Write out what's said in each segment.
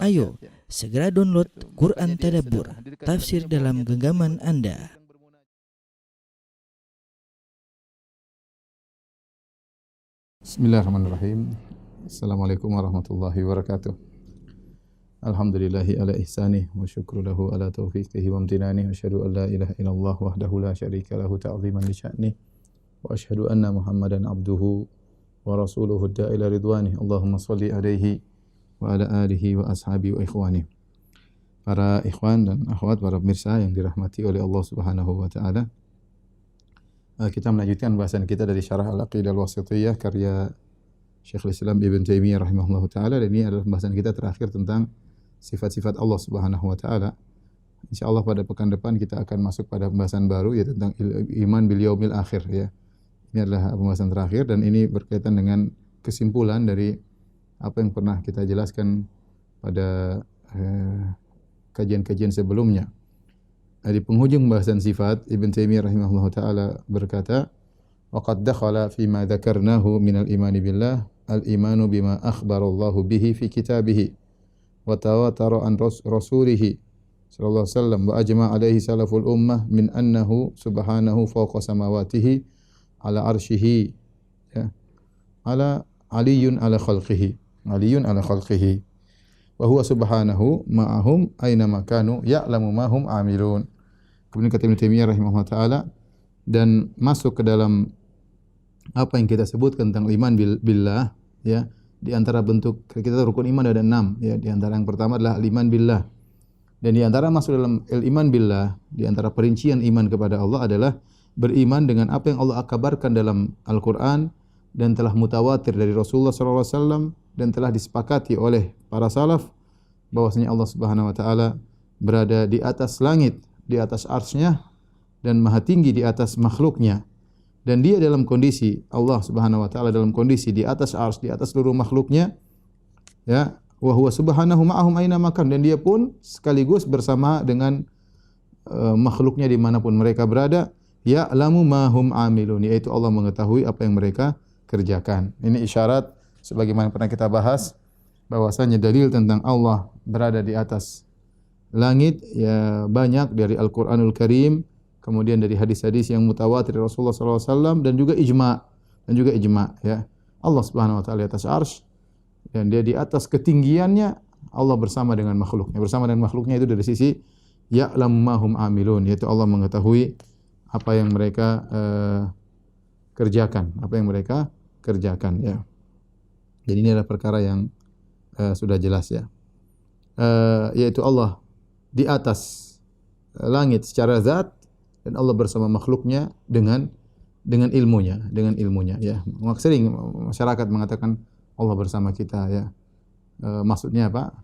Ayo, segera download Quran Tadabbur, tafsir dalam genggaman Anda. Bismillahirrahmanirrahim. Assalamualaikum warahmatullahi wabarakatuh. Alhamdulillahi ala ihsanih wa syukru lahu ala taufiqihi wa amtinani wa asyhadu an la ilaha illallah wahdahu la syarika lahu ta'ziman li sya'nih wa asyhadu anna Muhammadan abduhu wa rasuluhu da'ila ridwanih. Allahumma shalli alaihi wa ala alihi wa ashabihi wa ikhwani. Para ikhwan dan akhwat, para pemirsa yang dirahmati oleh Allah Subhanahu wa taala. Kita melanjutkan bahasan kita dari Syarah Al-Aqidah Al-Wasithiyah karya Syekhul Islam Ibn Taimiyah rahimahullahu taala, dan ini adalah bahasan kita terakhir tentang sifat-sifat Allah Subhanahu wa taala. Insyaallah pada pekan depan kita akan masuk pada pembahasan baru, yaitu tentang iman bil yaumil akhir ya. Ini adalah pembahasan terakhir dan ini berkaitan dengan kesimpulan dari apa yang pernah kita jelaskan pada kajian-kajian sebelumnya. Di penghujung bahasan sifat, Ibn Taimiyah rahimahullah ta'ala berkata, وَقَدْ دَخَلَ فِي مَا ذَكَرْنَاهُ مِنَ الْإِيمَانِ بِاللَّهِ الْإِيمَانُ بِمَا أَخْبَرَ اللَّهُ بِهِ فِي كِتَابِهِ وَتَوَاتَرَ عَنْ رَسُولِهِ صلى الله عليه وسلم وأجمع عليه سلف الأمة من أنه سبحانه فوق سماواته على عرشه على علي على خلقه وهو سبحانه معهم أينما كانوا يعلم ما هم عاملون. Kemudian kata Ibnu Taimiyah rahimahullah taala, dan masuk ke dalam apa yang kita sebutkan tentang iman billah ya. Di antara bentuk kita rukun iman ada 6 ya. Di antara yang pertama adalah iman billah. Dan di antara masuk dalam iman billah, di antara perincian iman kepada Allah adalah beriman dengan apa yang Allah kabarkan dalam Al-Qur'an dan telah mutawatir dari Rasulullah sallallahu alaihi wasallam dan telah disepakati oleh para salaf bahwasanya Allah Subhanahu wa taala berada di atas langit, di atas arsy-Nya dan maha tinggi di atas makhluknya. Dan dia dalam kondisi, Allah Subhanahu wa taala dalam kondisi di atas arsy, di atas seluruh makhluknya ya. Wa huwa subhanahu ma'ahum aina makan, dan dia pun sekaligus bersama dengan makhluknya dimanapun mereka berada. Ya'lamu ma hum amilun, yaitu Allah mengetahui apa yang mereka kerjakan. Ini isyarat sebagaimana pernah kita bahas bahwasanya dalil tentang Allah berada di atas langit ya banyak dari Al-Qur'anul Karim, kemudian dari hadis-hadis yang mutawatir dari Rasulullah sallallahu alaihi wasallam dan juga ijma ya. Allah Subhanahu wa taala di atas arsy dan dia di atas ketinggiannya, Allah bersama dengan makhluknya. Bersama dengan makhluknya itu dari sisi ya'lamu ma hum amilun, yaitu Allah mengetahui apa yang mereka kerjakan, ya. Jadi ini adalah perkara yang sudah jelas ya. Yaitu Allah di atas langit secara zat dan Allah bersama makhluknya dengan ilmunya ya. Sering masyarakat mengatakan Allah bersama kita ya. Maksudnya apa?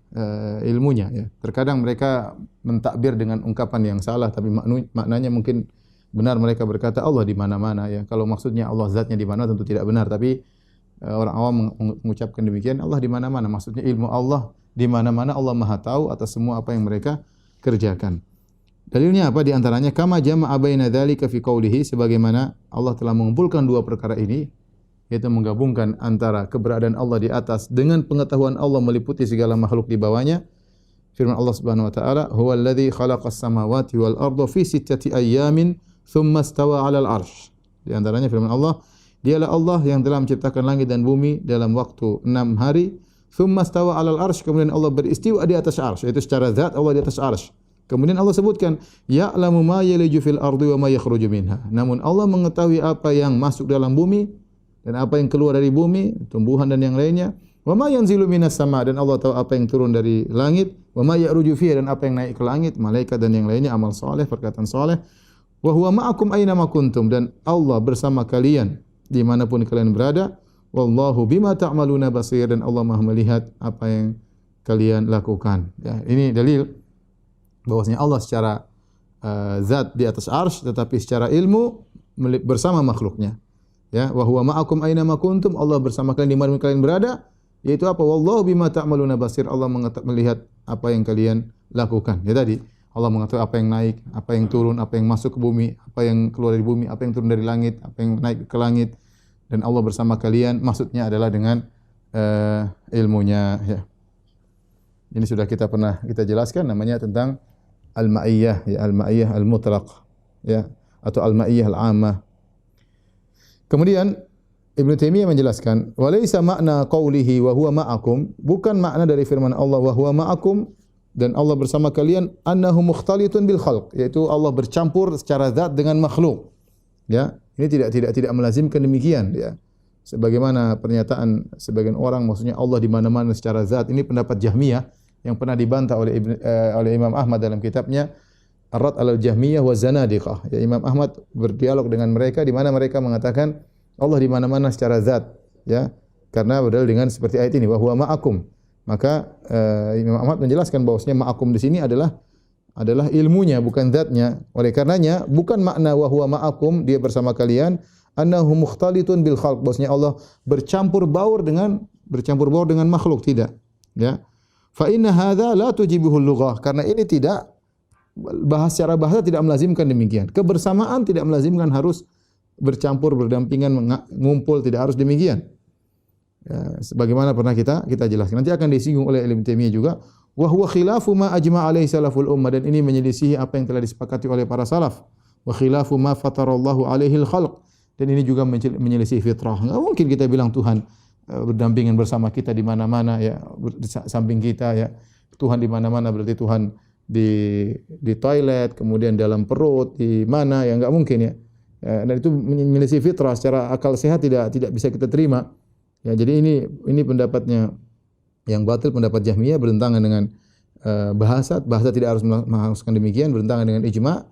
Ilmunya ya. Terkadang mereka mentakbir dengan ungkapan yang salah, tapi maknanya mungkin benar. Mereka berkata Allah di mana-mana ya. Kalau maksudnya Allah zatnya di mana tentu tidak benar, tapi orang awam mengucapkan demikian, Allah di mana-mana. Maksudnya ilmu Allah di mana-mana, Allah Maha tahu atas semua apa yang mereka kerjakan. Dalilnya apa? Di antaranya kama jama'a baina dzalika fi qoulihi, sebagaimana Allah telah mengumpulkan dua perkara ini, yaitu menggabungkan antara keberadaan Allah di atas dengan pengetahuan Allah meliputi segala makhluk di bawahnya. Firman Allah Subhanahu wa taala, "Huwallazi khalaqas samawati wal arda fi sittati ayyamin tsumma istawa 'alal 'arsy." Di antaranya firman Allah, dialah Allah yang telah menciptakan langit dan bumi dalam waktu 6 hari. Tsumma istawa 'alal 'arsy, kemudian Allah beristiwa di atas arsy, yaitu secara zat Allah di atas arsy. Kemudian Allah sebutkan, ya'lamu ma yaliju fil ardi wa ma yakhruju minha. Namun Allah mengetahui apa yang masuk dalam bumi dan apa yang keluar dari bumi, tumbuhan dan yang lainnya. Wa ma yanzilu minas sama, dan Allah tahu apa yang turun dari langit. Wa ma ya'ruju fiha, dan apa yang naik ke langit, malaikat dan yang lainnya, amal saleh, perkataan saleh. Wa huwa ma'akum aina ma kuntum, dan Allah bersama kalian dimanapun kalian berada. Wallahu bima ta'maluna basir, dan Allah Maha melihat apa yang kalian lakukan. Ya, ini dalil bahwasanya Allah secara zat di atas arsy, tetapi secara ilmu bersama makhluknya. Ya, wa huwa ma'akum aina ma kuntum, Allah bersama kalian di mana kalian berada, yaitu apa? Wallahu bima ta'maluna basir, Allah melihat apa yang kalian lakukan. Ya tadi, Allah mengetahui apa yang naik, apa yang turun, apa yang masuk ke bumi, apa yang keluar dari bumi, apa yang turun dari langit, apa yang naik ke langit, dan Allah bersama kalian, maksudnya adalah dengan ilmunya ya. Ini sudah kita jelaskan, namanya tentang al-ma'iyyah, ya, al-ma'iyyah al-mutlaq, ya, atau al-ma'iyyah al-'ammah. Kemudian Ibnu Taimiyah menjelaskan, "Walaysa makna qaulihi wa huwa ma'akum", bukan makna dari firman Allah wa huwa ma'akum, dan Allah bersama kalian, annahu mukhtalitun bil khalq, yaitu Allah bercampur secara zat dengan makhluk. Ya, ini tidak melazimkan demikian, ya. Sebagaimana pernyataan sebagian orang, maksudnya Allah di mana-mana secara zat. Ini pendapat Jahmiyah yang pernah dibantah oleh Imam Ahmad dalam kitabnya Ar-Rad 'alal Jahmiyah wa Zanadiqah. Ya, Imam Ahmad berdialog dengan mereka di mana mereka mengatakan Allah di mana-mana secara zat, ya. Karena berdalil dengan seperti ayat ini, wa huwa ma'akum. Maka Imam Ahmad menjelaskan bahwasanya ma'akum di sini adalah ilmunya, bukan zatnya. Oleh karenanya bukan makna wa huwa ma'akum, dia bersama kalian, annahu mukhtalitun bil khalq, bahwasanya Allah bercampur baur dengan makhluk, tidak. Ya. Fa inna hadza la tujibuhu lughah, karena ini tidak secara bahasa tidak melazimkan demikian. Kebersamaan tidak melazimkan harus bercampur, berdampingan, mengumpul, tidak harus demikian. Ya, sebagaimana pernah kita jelaskan. Nanti akan disinggung oleh Ibnu Taimiyah juga. Wa huwa khilafu ma ajma' alaihi salaful ummah, dan ini menyelisihi apa yang telah disepakati oleh para salaf. Wa khilafu ma fatarallahu alaihi al-khalq, dan ini juga menyelisihi fitrah. Enggak mungkin kita bilang Tuhan berdampingan bersama kita di mana-mana, ya, di samping kita, ya. Tuhan di mana-mana berarti Tuhan di toilet, kemudian dalam perut, di mana, ya enggak mungkin, ya. Dan itu menyelisih fitrah, secara akal sehat tidak bisa kita terima. Ya, jadi ini pendapatnya yang batil, pendapat Jahmiyah, bertentangan dengan bahasa tidak harus mengharuskan demikian, bertentangan dengan ijma'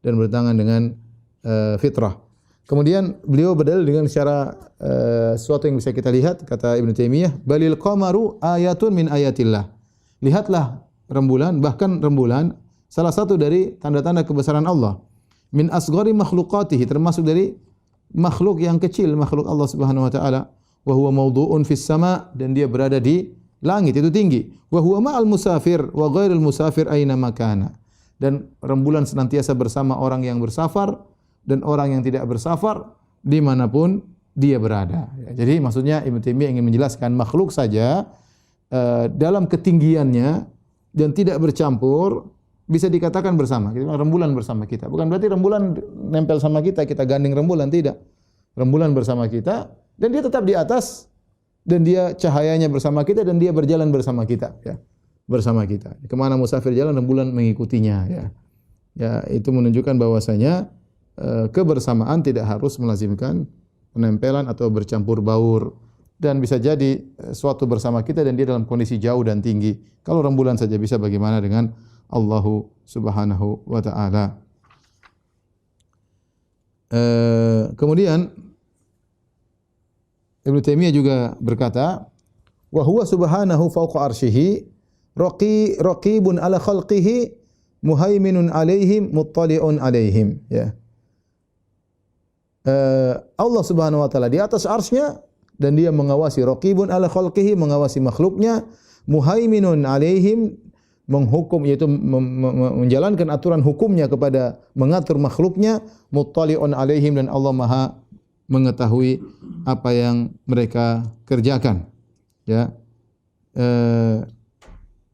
dan bertentangan dengan fitrah. Kemudian beliau berdalil dengan secara sesuatu yang bisa kita lihat, kata Ibnu Taimiyah, balil qamaru ayatun min ayatillah. Lihatlah rembulan, bahkan rembulan salah satu dari tanda-tanda kebesaran Allah. Min asghari makhluqatihi, termasuk dari makhluk yang kecil, makhluk Allah Subhanahu wa taala. Wa huwa mawdu'un fis sama', dan dia berada di langit, itu tinggi. Wa huwa ma'al musafir wa ghairil musafir aina makana. Dan rembulan senantiasa bersama orang yang bersafar dan orang yang tidak bersafar dimanapun dia berada. Ya, jadi maksudnya Ibnu Taimiyah ingin menjelaskan makhluk saja dalam ketinggiannya dan tidak bercampur bisa dikatakan bersama. Rembulan bersama kita. Bukan berarti rembulan nempel sama kita, kita gandeng rembulan, tidak. Rembulan bersama kita dan dia tetap di atas, dan dia cahayanya bersama kita, dan dia berjalan bersama kita, ya. Bersama kita. Kemana musafir jalan, rembulan mengikutinya, ya. Ya, itu menunjukkan bahwasanya kebersamaan tidak harus melazimkan penempelan atau bercampur baur, dan bisa jadi suatu bersama kita dan dia dalam kondisi jauh dan tinggi. Kalau rembulan saja bisa, bagaimana dengan Allahu Subhanahu wa taala? Kemudian Ibnu Taimiyah juga berkata, wa huwa subhanahu fawqa arsyihi raqibun ala khalqihi muhaiminun alaihim muttali'un alaihim, ya. Allah Subhanahu wa taala di atas arsy-Nya dan dia mengawasi, raqibun ala khalqihi, mengawasi makhluknya, muhaiminun alaihim, menghukum, yaitu menjalankan aturan hukumnya kepada mengatur makhluknya, muttali'un alaihim, dan Allah Maha mengetahui apa yang mereka kerjakan, ya.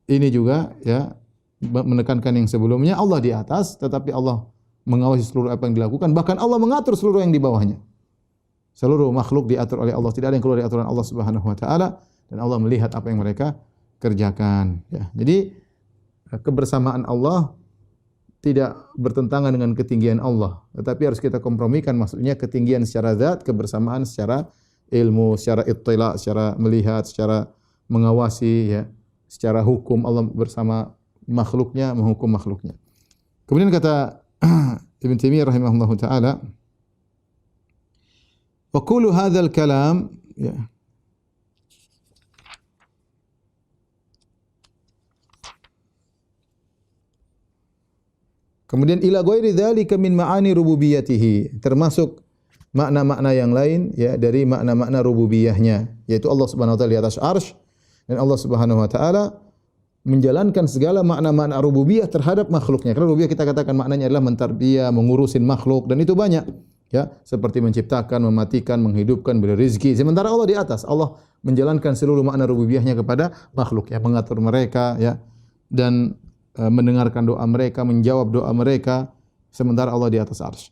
Ini juga, ya, menekankan yang sebelumnya, Allah di atas tetapi Allah mengawasi seluruh apa yang dilakukan, bahkan Allah mengatur seluruh yang di bawahnya. Seluruh makhluk diatur oleh Allah, tidak ada yang keluar dari aturan Allah Subhanahu wa taala, dan Allah melihat apa yang mereka kerjakan, ya. Jadi kebersamaan Allah tidak bertentangan dengan ketinggian Allah, tetapi harus kita kompromikan, maksudnya ketinggian secara zat, kebersamaan secara ilmu, secara ittila, secara melihat, secara mengawasi, ya, secara hukum. Allah bersama makhluknya, menghukum makhluknya. Kemudian kata Ibnu Taimiyah rahimahullahu taala, wa kullu hadzal kalam, ya, kemudian ila ghairi dzalika min ma'ani rububiyyatihi, termasuk makna-makna yang lain, ya, dari makna-makna rububiyahnya, yaitu Allah Subhanahu wa taala di atas arsy, dan Allah Subhanahu wa taala menjalankan segala makna-makna rububiyah terhadap makhluknya. Karena rububiyah kita katakan maknanya adalah mentarbiyah, mengurusin makhluk, dan itu banyak. Ya, seperti menciptakan, mematikan, menghidupkan, beri rezeki. Sementara Allah di atas. Allah menjalankan seluruh makna rububiyahnya kepada makhluk, ya, mengatur mereka, ya, dan mendengarkan doa mereka, menjawab doa mereka, sementara Allah di atas arsy.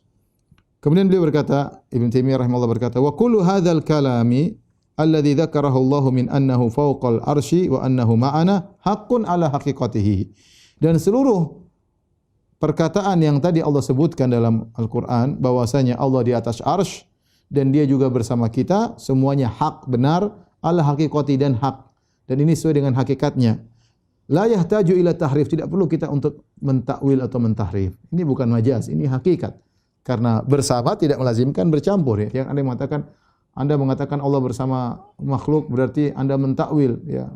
Kemudian beliau berkata, Ibnu Taimiyah rahimahullah berkata, "Wa kullu hadzal kalami alladhi dzakarahu Allah min annahu fawqal arsy wa annahu ma'ana haqqun ala haqiqatihi." Dan seluruh perkataan yang tadi Allah sebutkan dalam Al-Quran, bahwasanya Allah di atas arsy dan dia juga bersama kita, semuanya hak, benar, ala haqiqati, dan hak. Dan ini sesuai dengan hakikatnya. La yahtaju ila tahrif, tidak perlu kita untuk mentakwil atau mentahrif. Ini bukan majaz, ini hakikat. Karena bersama tidak melazimkan bercampur, ya. Yang Anda mengatakan Allah bersama makhluk berarti Anda mentakwil, ya.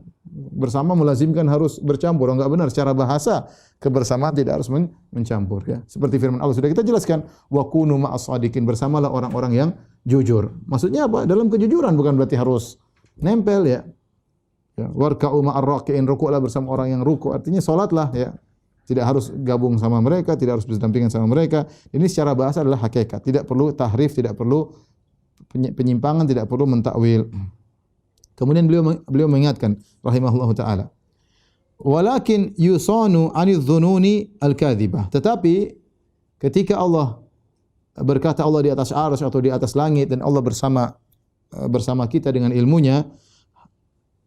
Bersama melazimkan harus bercampur. Enggak benar, secara bahasa kebersamaan tidak harus mencampur, ya. Seperti firman Allah sudah kita jelaskan, wa kunu ma'as shadiqin, bersamalah orang-orang yang jujur. Maksudnya apa? Dalam kejujuran, bukan berarti harus nempel, ya. Ya, warka'u ma'ar raki'in, rukuklah bersama orang yang rukuk, artinya salatlah, ya. Tidak harus gabung sama mereka, tidak harus berdampingan sama mereka. Ini secara bahasa adalah hakikat. Tidak perlu tahrif, tidak perlu penyimpangan, tidak perlu mentakwil. Kemudian beliau mengingatkan rahimahullahu taala, walakin yusanu 'anil dhununi al-kadzibah. Tetapi ketika Allah berkata Allah di atas arsy atau di atas langit dan Allah bersama kita dengan ilmunya,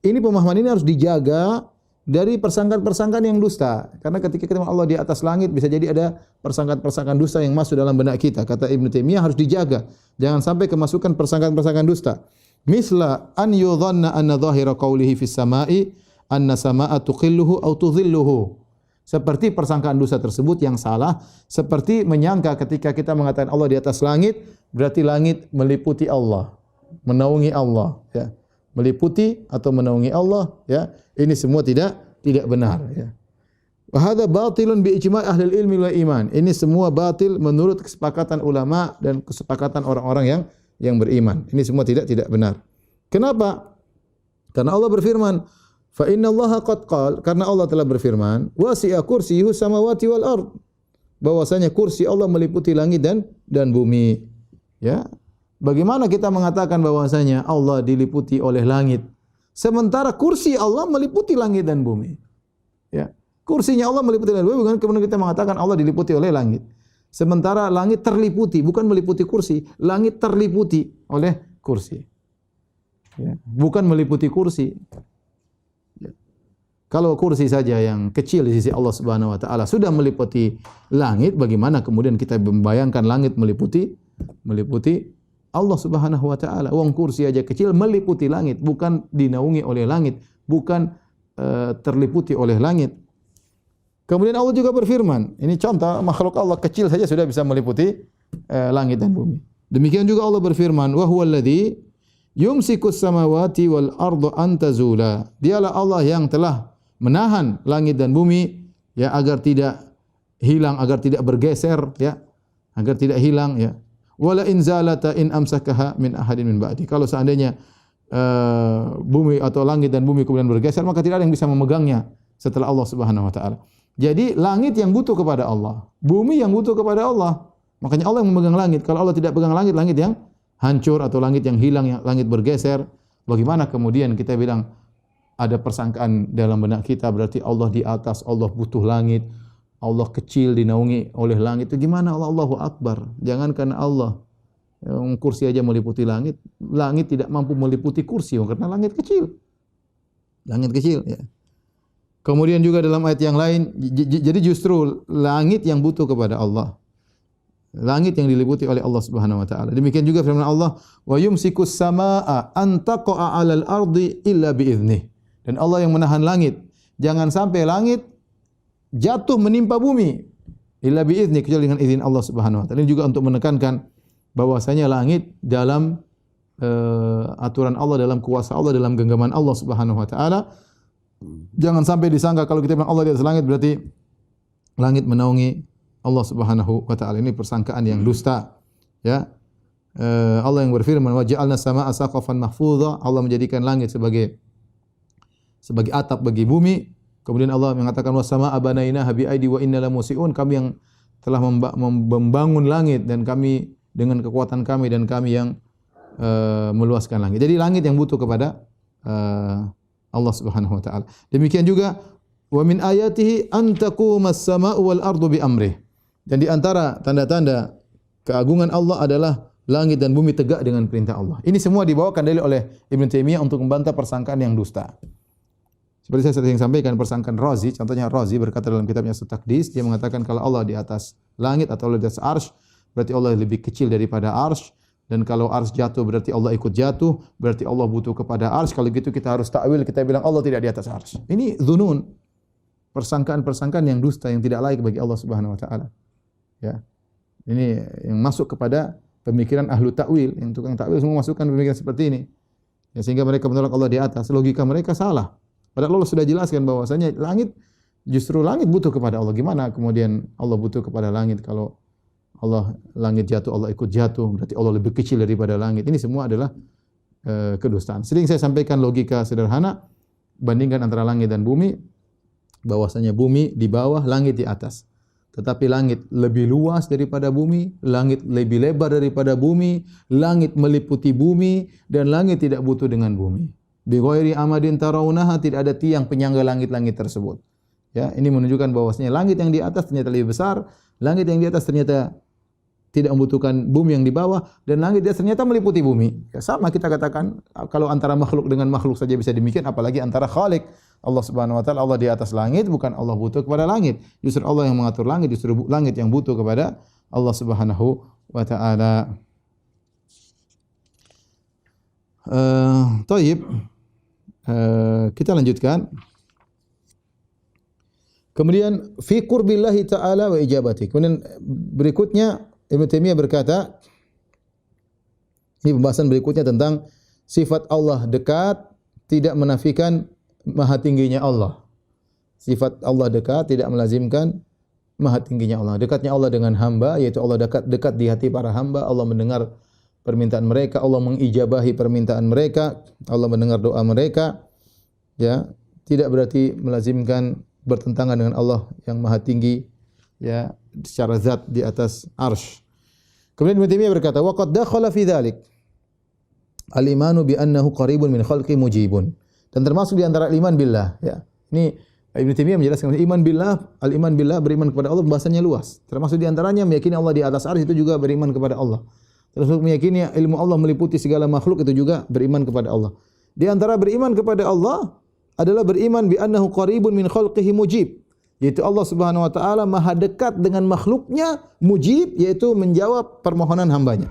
ini pemahaman ini harus dijaga dari persangkaan-persangkaan yang dusta. Karena ketika kita Allah di atas langit, bisa jadi ada persangkaan-persangkaan dusta yang masuk dalam benak kita. Kata Ibnu Taimiyah, harus dijaga. Jangan sampai kemasukan persangkaan-persangkaan dusta. Misla an yudhanna anna dhahira qawlihi fis sama'i anna sama'a tuqilluhu aw tudhilluhu. Seperti persangkaan dosa tersebut yang salah, seperti menyangka ketika kita mengatakan Allah di atas langit, berarti langit meliputi Allah, menaungi Allah, ya. Meliputi atau menaungi Allah, ya. Ini semua tidak benar, ya. Wa hadza batilun bi ijma' ahli ilmi wal iman. Ini semua batil menurut kesepakatan ulama dan kesepakatan orang-orang yang beriman. Ini semua tidak benar. Kenapa? Karena Allah berfirman, fa inna Allaha qad qala, karena Allah telah berfirman, wasi'a kursiyyuhu samawati wal ard. Bahwasanya kursi Allah meliputi langit dan bumi. Ya. Bagaimana kita mengatakan bahwasanya Allah diliputi oleh langit, sementara kursi Allah meliputi langit dan bumi? Ya. Kursinya Allah meliputi langit dan bumi, bukan kemudian kita mengatakan Allah diliputi oleh langit. Sementara langit terliputi, bukan meliputi kursi, langit terliputi oleh kursi. Ya. Bukan meliputi kursi. Ya. Kalau kursi saja yang kecil di sisi Allah Subhanahu wa taala sudah meliputi langit, bagaimana kemudian kita membayangkan langit meliputi Allah Subhanahu wa taala? Wong kursi aja kecil meliputi langit, bukan dinaungi oleh langit, bukan terliputi oleh langit. Kemudian Allah juga berfirman, ini contoh makhluk Allah kecil saja sudah bisa meliputi langit dan bumi. Demikian juga Allah berfirman, wa huwal ladzi yumsikus samawati wal arda an tazula. Dialah Allah yang telah menahan langit dan bumi, ya, agar tidak hilang, agar tidak bergeser, ya, agar tidak hilang, ya. Wala in zalata in amsakaha min ahadin min ba'di. Kalau seandainya bumi atau langit dan bumi kemudian bergeser, maka tidak ada yang bisa memegangnya setelah Allah Subhanahu wa taala. Jadi langit yang butuh kepada Allah, bumi yang butuh kepada Allah. Makanya Allah yang memegang langit. Kalau Allah tidak pegang langit, langit yang hancur atau langit yang hilang, yang langit bergeser. Bagaimana kemudian kita bilang ada persangkaan dalam benak kita berarti Allah di atas, Allah butuh langit, Allah kecil dinaungi oleh langit. Itu gimana Allah? Allahu Akbar. Jangankan Allah, yang kursi aja meliputi langit, langit tidak mampu meliputi kursi karena langit kecil. Langit kecil, ya. Kemudian juga dalam ayat yang lain, jadi justru langit yang butuh kepada Allah. Langit yang diliputi oleh Allah Subhanahu wa taala. Demikian juga firman Allah, wa yumsikus samaa'a an taqa'a 'alal ardi illa biiznih. Dan Allah yang menahan langit, jangan sampai langit jatuh menimpa bumi illa biizni, kecuali dengan izin Allah Subhanahu wa taala. Ini juga untuk menekankan bahwasanya langit dalam aturan Allah, dalam kuasa Allah, dalam genggaman Allah Subhanahu wa taala. Jangan sampai disangka kalau kita bilang Allah di atas langit berarti langit menaungi Allah Subhanahu wa taala. Ini persangkaan yang dusta, ya. Allah yang berfirman, wa ja'alna samaa'a saqafan mahfudha. Allah menjadikan langit sebagai atap bagi bumi. Kemudian Allah mengatakan, wa samaa'a banainaha bi aidi wa inna lamusiun. Kami yang telah membangun langit dan kami dengan kekuatan kami dan kami yang meluaskan langit. Jadi langit yang butuh kepada Allah Subhanahu wa taala. Demikian juga wa min ayatihi an taqumas samaa'u wal ardu bi amrih. Dan di antara tanda-tanda keagungan Allah adalah langit dan bumi tegak dengan perintah Allah. Ini semua dibawakan dalil oleh Ibn Taimiyah untuk membantah persangkaan yang dusta. Seperti saya sering sampaikan, persangkaan Razi, contohnya Razi berkata dalam kitabnya At-Taqdis, dia mengatakan kalau Allah di atas langit atau Allah di atas arsy, berarti Allah lebih kecil daripada arsy. Dan kalau arsy jatuh berarti Allah ikut jatuh, berarti Allah butuh kepada arsy. Kalau gitu kita harus takwil, kita bilang Allah tidak di atas arsy. Ini dzunun, persangkaan-persangkaan yang dusta yang tidak layak bagi Allah Subhanahu wa taala. Ya. Ini yang masuk kepada pemikiran ahlu takwil, yang tukang takwil semua masukkan pemikiran seperti ini. Ya, sehingga mereka menolak Allah di atas. Logika mereka salah. Padahal Allah sudah jelaskan bahwasanya justru langit butuh kepada Allah. Gimana kemudian Allah butuh kepada langit kalau Allah langit jatuh, Allah ikut jatuh, berarti Allah lebih kecil daripada langit. Ini semua adalah kedustaan. Sering saya sampaikan logika sederhana, bandingkan antara langit dan bumi, bahwasanya bumi di bawah, langit di atas. Tetapi langit lebih luas daripada bumi, langit lebih lebar daripada bumi, langit meliputi bumi, dan langit tidak butuh dengan bumi. Bi ghairi amadin tarawunaha, tidak ada tiang penyangga langit-langit tersebut. Ya, ini menunjukkan bahwasanya langit yang di atas ternyata lebih besar, langit yang di atas ternyata tidak membutuhkan bumi yang di bawah, dan langit di atas ternyata meliputi bumi. Ya, sama kita katakan kalau antara makhluk dengan makhluk saja bisa demikian, apalagi antara Khalik Allah Subhanahu wa taala. Allah di atas langit, bukan Allah butuh kepada langit. Justru Allah yang mengatur langit, justru langit yang butuh kepada Allah Subhanahu wa taala. Taib. Kita lanjutkan. Kemudian fi qurbillahi ta'ala wa ijabati. Kemudian berikutnya Ibn Taimiyah berkata, ini pembahasan berikutnya tentang sifat Allah dekat tidak menafikan maha tingginya Allah. Sifat Allah dekat tidak melazimkan maha tingginya Allah. Dekatnya Allah dengan hamba, yaitu Allah dekat di hati para hamba. Allah mendengar permintaan mereka, Allah mengijabahi permintaan mereka, Allah mendengar doa mereka. Ya, tidak berarti melazimkan bertentangan dengan Allah yang maha tinggi, ya, secara zat di atas arsy. Kemudian Ibnu Taimiyah berkata, wa qad dakhala fi dzalik al-imanu bi annahu qaribun min khalqi mujibun. Dan termasuk di antara iman billah, ya. Ini Ibnu Taimiyah menjelaskan iman billah, al-iman billah, beriman kepada Allah, bahasanya luas. Termasuk di antaranya meyakini Allah di atas arsy, itu juga beriman kepada Allah. Termasuk meyakini ilmu Allah meliputi segala makhluk, itu juga beriman kepada Allah. Di antara beriman kepada Allah adalah beriman bi annahu qaribun min khalqihi mujib. Yaitu Allah Subhanahu wa taala maha dekat dengan makhluknya, mujib, yaitu menjawab permohonan hambanya.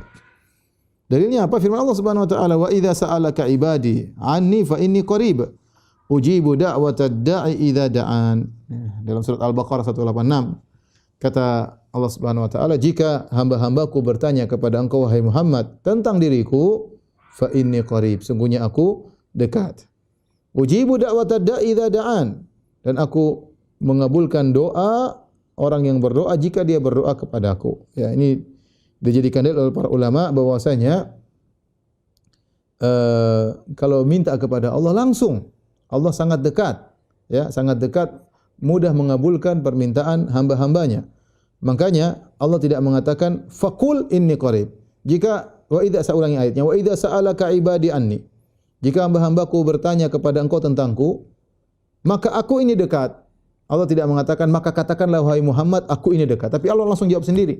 Dalilnya apa? Firman Allah Subhanahu wa taala, wa idza sa'alaka ibadi anni fa inni qarib ujibu da'watad da'i idza da'an. Dalam surat Al-Baqarah 186 kata Allah Subhanahu wa taala, jika hamba-hambaku bertanya kepada engkau wahai Muhammad tentang diriku, fa inni qarib, sungguhnya aku dekat. Ujibu da'watad da'i idza da'an, dan aku mengabulkan doa orang yang berdoa jika dia berdoa kepadaku. Ya, ini dijadikan dalil oleh para ulama bahwasanya kalau minta kepada Allah langsung, Allah sangat dekat, ya, sangat dekat, mudah mengabulkan permintaan hamba-hambanya. Makanya Allah tidak mengatakan faqul inni qarib. Jika wa idza, saya ulangi ayatnya, wa idza sa'alaka ibadi anni, jika hamba-hambaku bertanya kepada engkau tentangku, maka aku ini dekat. Allah tidak mengatakan maka katakanlah wahai Muhammad aku ini dekat, tapi Allah langsung jawab sendiri.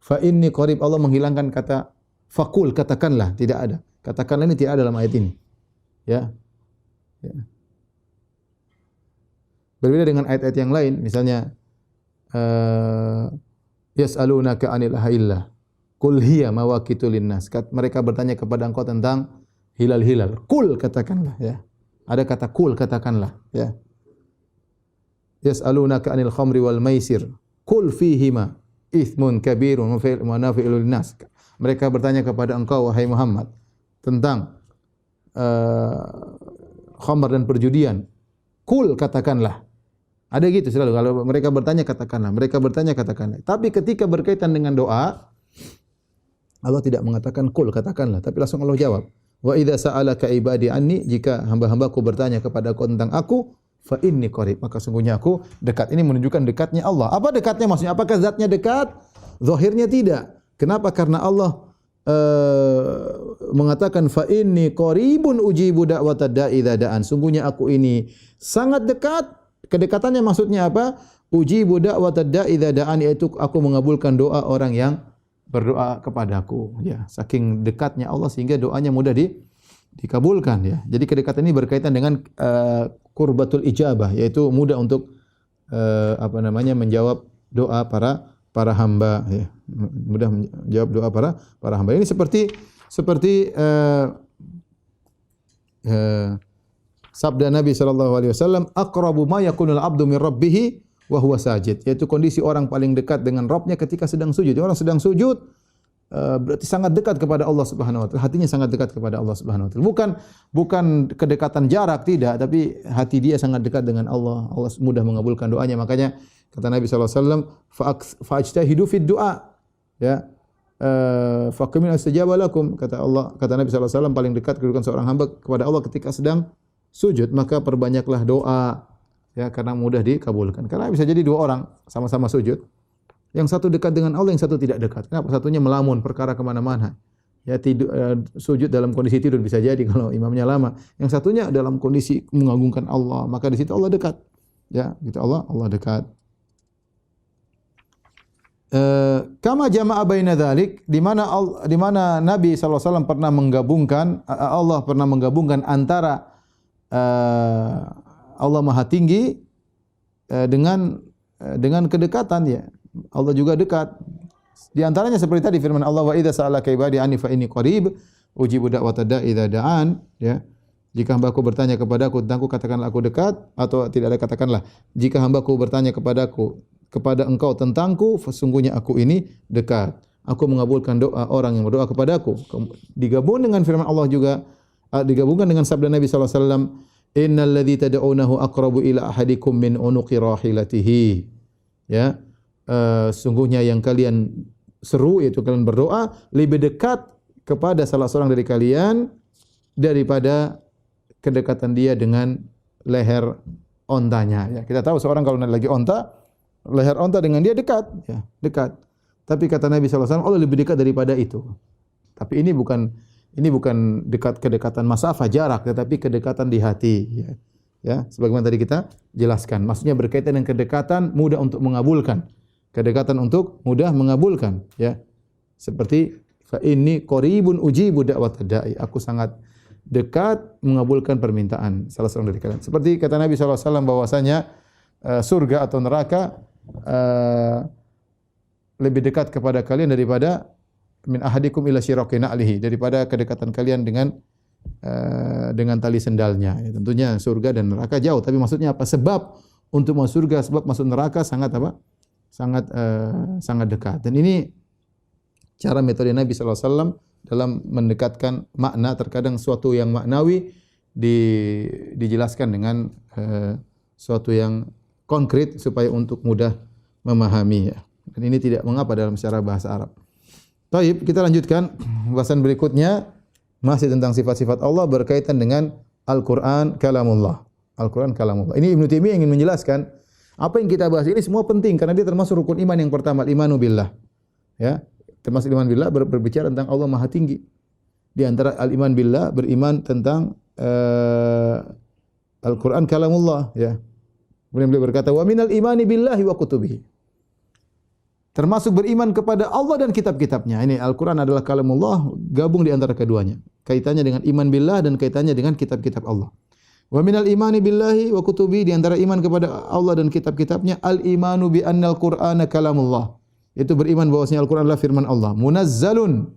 Fa inni qarib, Allah menghilangkan kata faqul, katakanlah, tidak ada. Katakanlah ini tidak ada dalam ayat ini. Ya. Ya. Berbeda dengan ayat-ayat yang lain, misalnya yas'alunaka 'anil ahillah qul hiya mawaqitu linnas. Mereka bertanya kepada engkau tentang hilal-hilal. Qul, katakanlah, ya. Ada kata qul, katakanlah, ya. Yas'alunaka 'anil khamri wal maisir qul fihima ithmun kabirun wa manafi'u linnas. Mereka bertanya kepada engkau wahai Muhammad tentang khamr dan perjudian. Qul, katakanlah. Ada gitu selalu, kalau mereka bertanya katakanlah, mereka bertanya katakanlah. Tapi ketika berkaitan dengan doa, Allah tidak mengatakan qul, katakanlah, tapi langsung Allah jawab. Wa idza sa'alaka ibadi anni, jika hamba-hambaku bertanya kepada aku tentang aku, fa inni qarib, maka sungguhnya aku dekat. Ini menunjukkan dekatnya Allah. Apa dekatnya maksudnya? Apakah zatnya dekat? Zahirnya tidak. Kenapa? Karena Allah mengatakan fa inni qaribun ujibu da'watad da'i idza da'an. Sungguhnya aku ini sangat dekat. Kedekatannya maksudnya apa? Ujibu da'watad da'i idza da'an, yaitu aku mengabulkan doa orang yang berdoa kepadaku. Ya, saking dekatnya Allah sehingga doanya mudah dikabulkan ya. Jadi kedekatan ini berkaitan dengan qurbatul ijabah, yaitu mudah untuk menjawab doa para hamba ya. Mudah menjawab doa para hamba. Ini seperti sabda Nabi sallallahu alaihi wasallam, aqrabu ma yakunul abdu min rabbih wa huwa sajid, yaitu kondisi orang paling dekat dengan Rabbnya ketika sedang sujud. Orang sedang sujud berarti sangat dekat kepada Allah Subhanahu wa taala. Hatinya sangat dekat kepada Allah Subhanahu wa taala. Bukan kedekatan jarak, tidak, tapi hati dia sangat dekat dengan Allah. Allah mudah mengabulkan doanya. Makanya kata Nabi sallallahu alaihi wasallam, fa'ajtahidu fid du'a. Ya. Faqimil astajaba lakum, kata Nabi sallallahu alaihi wasallam, paling dekat kedudukan seorang hamba kepada Allah ketika sedang sujud, maka perbanyaklah doa ya, karena mudah dikabulkan. Karena bisa jadi dua orang sama-sama sujud, yang satu dekat dengan Allah, yang satu tidak dekat. Kenapa? Satunya melamun perkara kemana-mana. Ya, sujud dalam kondisi tidur bisa jadi kalau imamnya lama. Yang satunya dalam kondisi mengagungkan Allah, maka di situ Allah dekat. Ya, gitu Allah dekat. Kama jama'a baina dzalik, di mana Nabi sallallahu alaihi wasallam pernah menggabungkan, Allah pernah menggabungkan antara Allah Maha Tinggi dengan kedekatan ya. Allah juga dekat. Di antaranya seperti tadi firman Allah, wa idza sa'alaka ibadi anni fa inni qarib ujibu da'watad da'i idza da'an, ya. Jika hambaku bertanya kepadaku tentangku, katakanlah aku dekat, atau tidak ada katakanlah, jika hambaku bertanya kepada engkau tentangku, sesungguhnya aku ini dekat. Aku mengabulkan doa orang yang berdoa kepadaku. Digabung dengan firman Allah juga, digabungkan dengan sabda Nabi sallallahu alaihi wasallam, innal ladzi tad'unahu aqrabu ila ahadikum min unuqi rahilatihi. Ya. Sungguhnya yang kalian seru, yaitu kalian berdoa, lebih dekat kepada salah seorang dari kalian daripada kedekatan dia dengan leher ontanya. Ya, kita tahu seorang kalau lagi onta, leher onta dengan dia dekat, ya, dekat. Tapi kata Nabi sallallahu alaihi wasallam, Allah lebih dekat daripada itu. Tapi ini bukan kedekatan masafah jarak, tetapi kedekatan di hati, ya. Ya, sebagaimana tadi kita jelaskan. Maksudnya berkaitan dengan kedekatan mudah untuk mengabulkan. Kedekatan untuk mudah mengabulkan, ya. Seperti fa inni qaribun ujibu da'watad da'i. Aku sangat dekat mengabulkan permintaan salah seorang dari kalian. Seperti kata Nabi sallallahu alaihi wasallam bahwasanya surga atau neraka lebih dekat kepada kalian daripada min ahadikum ila syiraqi na'lihi, daripada kedekatan kalian dengan tali sendalnya. Ya, tentunya surga dan neraka jauh, tapi maksudnya apa? Sebab untuk masuk surga, sebab masuk neraka sangat apa? Sangat dekat. Dan ini cara metode Nabi sallallahu alaihi wasallam dalam mendekatkan makna. Terkadang suatu yang maknawi dijelaskan dengan suatu yang konkret supaya untuk mudah memahami, ya. Dan ini tidak mengapa dalam secara bahasa Arab. Baik, kita lanjutkan bahasan berikutnya, masih tentang sifat-sifat Allah berkaitan dengan Al-Qur'an kalamullah. Al-Qur'an kalamullah. Ini Ibnu Taimiyah ingin menjelaskan apa yang kita bahas ini semua penting karena dia termasuk rukun iman yang pertama, imanu billah. Ya, termasuk iman billah berbicara tentang Allah Maha Tinggi. Di antara al-iman billah beriman tentang Al-Qur'an kalamullah, ya. Kemudian beliau berkata, wa minal imani billahi wa kutubihi. Termasuk beriman kepada Allah dan kitab-kitabnya. Ini Al-Quran adalah kalamullah, gabung di antara keduanya. Kaitannya dengan iman billah dan kaitannya dengan kitab-kitab Allah. Wa minal imani billahi wa kutubihi, di antara iman kepada Allah dan kitab-kitabnya, al-imanu bi annal Qur'ana kalamullah. Itu beriman bahwasanya Al-Quran adalah firman Allah. Munazzalun,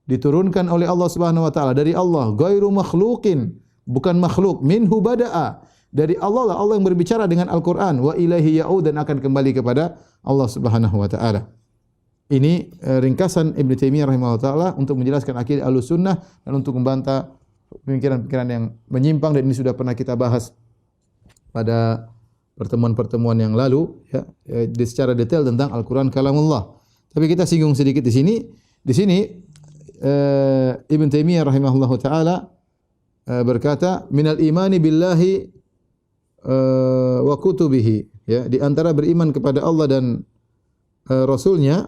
diturunkan oleh Allah Subhanahu wa taala, dari Allah, ghairu makhluqin, bukan makhluk, minhu bada'a. Dari Allah lah Allah yang berbicara dengan Al-Quran. Wa ilaihi ya'ud, dan akan kembali kepada Allah Subhanahu wa taala. Ini ringkasan Ibnu Taimiyah rahimahullah taala untuk menjelaskan akidah Ahlussunnah dan untuk membantah pemikiran-pemikiran yang menyimpang, dan ini sudah pernah kita bahas pada pertemuan-pertemuan yang lalu, ya, secara detail tentang Al-Quran kalamullah. Tapi kita singgung sedikit di sini. Di sini Ibnu Taimiyah rahimahullah taala berkata, minal imani billahi wa kutubihi, ya, di antara beriman kepada Allah dan Rasulnya,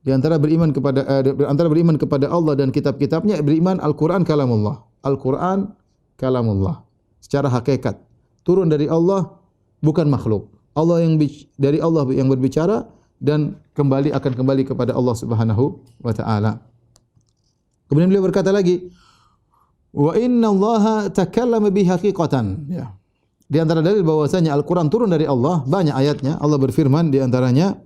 Di antara beriman kepada Allah dan kitab-kitabnya, beriman Al-Qur'an kalamullah. Al-Qur'an kalamullah. Secara hakikat turun dari Allah, bukan makhluk. Allah dari Allah yang berbicara dan akan kembali kepada Allah Subhanahu wa taala. Kemudian beliau berkata lagi, wa inna Allaha takallama bi haqiqatan. Ya. Di antara dalil bahwasanya Al-Qur'an turun dari Allah, banyak ayatnya. Allah berfirman di antaranya,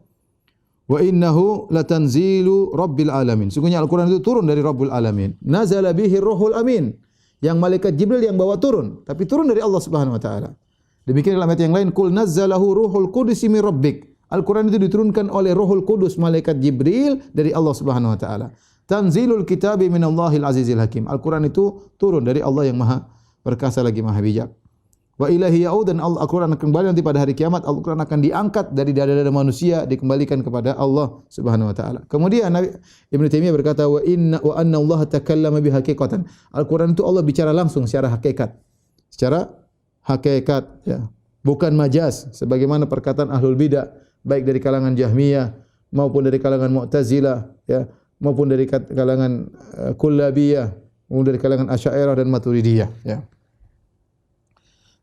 wa innahu latanzilu rabbil alamin. Sungguhnya Al-Qur'an itu turun dari Rabbul Alamin. Nazala bihi Ruhul Amin. Yang malaikat Jibril yang bawa turun, tapi turun dari Allah Subhanahu wa taala. Demikian dalam ayat yang lain, qul nazzalahu Ruhul Qudus min rabbik. Al-Qur'an itu diturunkan oleh Ruhul Qudus, malaikat Jibril dari Allah Subhanahu wa taala. Tanzilul kitabi minallahil azizil hakim. Al-Qur'an itu turun dari Allah yang Maha perkasa lagi Maha bijak. Wa ilahi ya'ud, dan Al-Qur'an akan kembali nanti pada hari kiamat. Al-Qur'an akan diangkat dari dada-dada manusia, dikembalikan kepada Allah Subhanahu wa taala. Kemudian Ibnu Taimiyah berkata, wa anna Allah takallama bi haqiqatan. Al-Qur'an itu Allah bicara langsung secara hakikat. Secara hakikat, ya. Bukan majaz sebagaimana perkataan ahlul bidah, baik dari kalangan Jahmiyah maupun dari kalangan Mu'tazilah, ya, maupun dari kalangan Kullabiyah, maupun dari kalangan Asy'ariyah dan Maturidiyah, ya.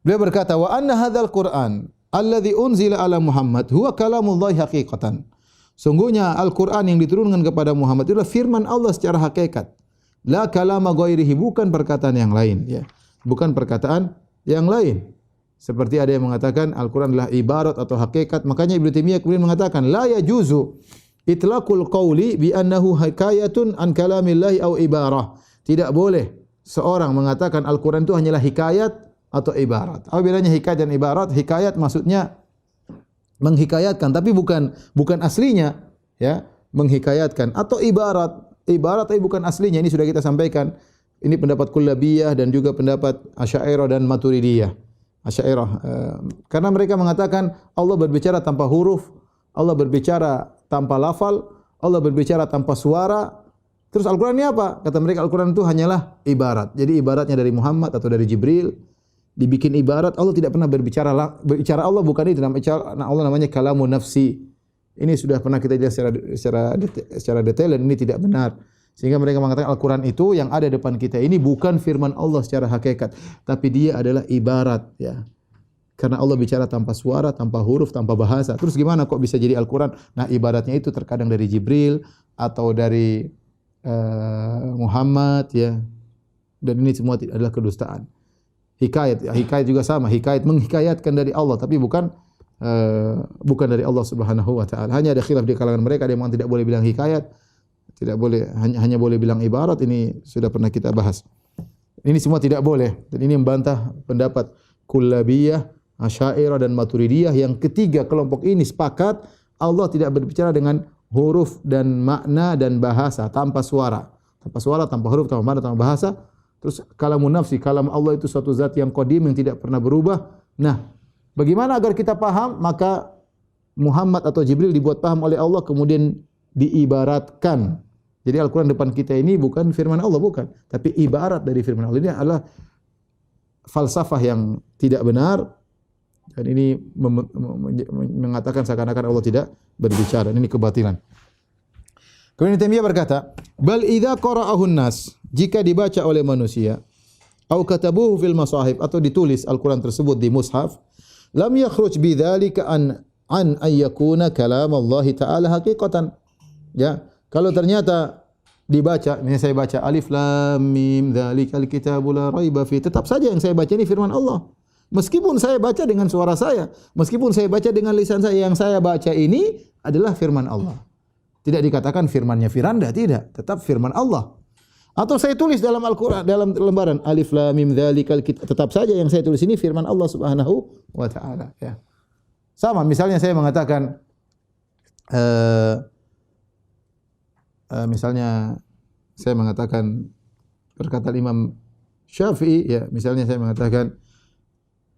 Beliau berkata, wa anna hadzal Qur'an alladzi unzila ala Muhammad huwa kalamullahi haqiqatan. Sungguhnya Al-Qur'an yang diturunkan kepada Muhammad itulah firman Allah secara hakikat. La kalama ghairihi, bukan perkataan yang lain, ya. Bukan perkataan yang lain. Seperti ada yang mengatakan Al-Qur'an adalah ibarat atau hakikat. Makanya Ibnu Taimiyah kemudian mengatakan la yajuzu itlaqul qawli bi annahu hikayatun an kalamillahi au ibarah. Tidak boleh seorang mengatakan Al-Qur'an itu hanyalah hikayat atau ibarat. Apa bedanya hikayat dan ibarat? Hikayat maksudnya menghikayatkan, tapi bukan aslinya, ya, menghikayatkan. Atau ibarat tapi bukan aslinya. Ini sudah kita sampaikan. Ini pendapat Kullabiyah dan juga pendapat Asy'ariyah dan Maturidiyah. Asy'ariyah karena mereka mengatakan Allah berbicara tanpa huruf, Allah berbicara tanpa lafal, Allah berbicara tanpa suara. Terus Al-Qur'an ini apa? Kata mereka Al-Qur'an itu hanyalah ibarat. Jadi ibaratnya dari Muhammad atau dari Jibril dibikin ibarat. Allah tidak pernah berbicara Allah bukan itu. Nama Allah namanya kalamun nafsi. Ini sudah pernah kita jelas secara detail dan ini tidak benar. Sehingga mereka mengatakan Al-Qur'an itu yang ada depan kita ini bukan firman Allah secara hakikat, tapi dia adalah ibarat, ya. Karena Allah bicara tanpa suara, tanpa huruf, tanpa bahasa. Terus gimana kok bisa jadi Al-Qur'an? Nah, ibaratnya itu terkadang dari Jibril atau dari Muhammad, ya. Dan ini semua adalah kedustaan. Hikayat juga sama. Hikayat menghikayatkan dari Allah, tapi bukan dari Allah Subhanahu wa taala. Hanya ada khilaf di kalangan mereka, ada yang tidak boleh bilang hikayat, tidak boleh, hanya boleh bilang ibarat. Ini sudah pernah kita bahas. Ini semua tidak boleh, dan ini membantah pendapat Kullabiyah, Asy'ariyah dan Maturidiyah. Yang ketiga kelompok ini sepakat Allah tidak berbicara dengan huruf dan makna dan bahasa, tanpa suara, tanpa huruf, tanpa makna, tanpa bahasa. Terus kalamun nafsi, kalam Allah itu suatu zat yang qadim yang tidak pernah berubah. Nah, bagaimana agar kita paham? Maka Muhammad atau Jibril dibuat paham oleh Allah kemudian diibaratkan. Jadi Al-Qur'an depan kita ini bukan firman Allah, bukan, tapi ibarat dari firman Allah. Ini adalah falsafah yang tidak benar, dan ini mengatakan seakan-akan Allah tidak berbicara. Ini kebatilan. Kemudian Taimiyah berkata, bal idza qara'ahu nas, jika dibaca oleh manusia, au katabuhu fil masahif, atau ditulis Al-Qur'an tersebut di mushaf, lam yakhruj bidzalika an yakuna kalam Allah taala haqiqatan. Ya, kalau ternyata dibaca, misalnya saya baca alif lam mim dzalikal kitabu la raiba fi, tetap saja yang saya baca ini firman Allah. Meskipun saya baca dengan suara saya, meskipun saya baca dengan lisan saya, yang saya baca ini adalah firman Allah. Tidak dikatakan firmannya Firanda, tidak, tetap firman Allah. Atau saya tulis dalam Al-Qur'an, dalam lembaran alif lam mim dzalikal kitab, tetap saja yang saya tulis ini firman Allah Subhanahu wa taala, ya. Sama misalnya saya mengatakan misalnya saya mengatakan perkataan Imam Syafi'i, ya, misalnya saya mengatakan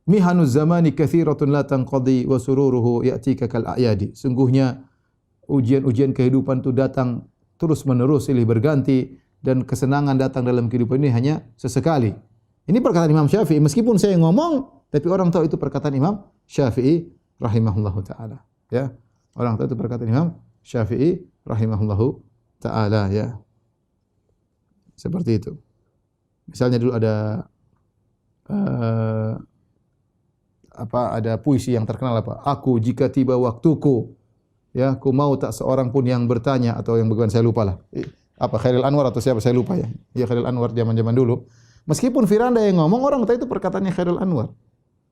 mihanuz zamani katsiratun la tanqadi wa sururuhu ya'tika kal a'yadi. Sungguhnya ujian-ujian kehidupan itu datang terus-menerus silih berganti, dan kesenangan datang dalam kehidupan ini hanya sesekali. Ini perkataan Imam Syafi'i, meskipun saya ngomong tapi orang tahu itu perkataan Imam Syafi'i rahimahullahu taala, ya. Orang tahu itu perkataan Imam Syafi'i rahimahullahu taala ya. Seperti itu. Misalnya dulu ada ada puisi yang terkenal apa? Aku jika tiba waktuku, ya, aku mau tak seorang pun yang bertanya atau yang bagaimana, saya lupa lah. Apa Khairil Anwar atau siapa saya lupa ya. Ya Khairil Anwar zaman-zaman dulu. Meskipun Firanda yang ngomong, orang tahu itu perkataannya Khairil Anwar.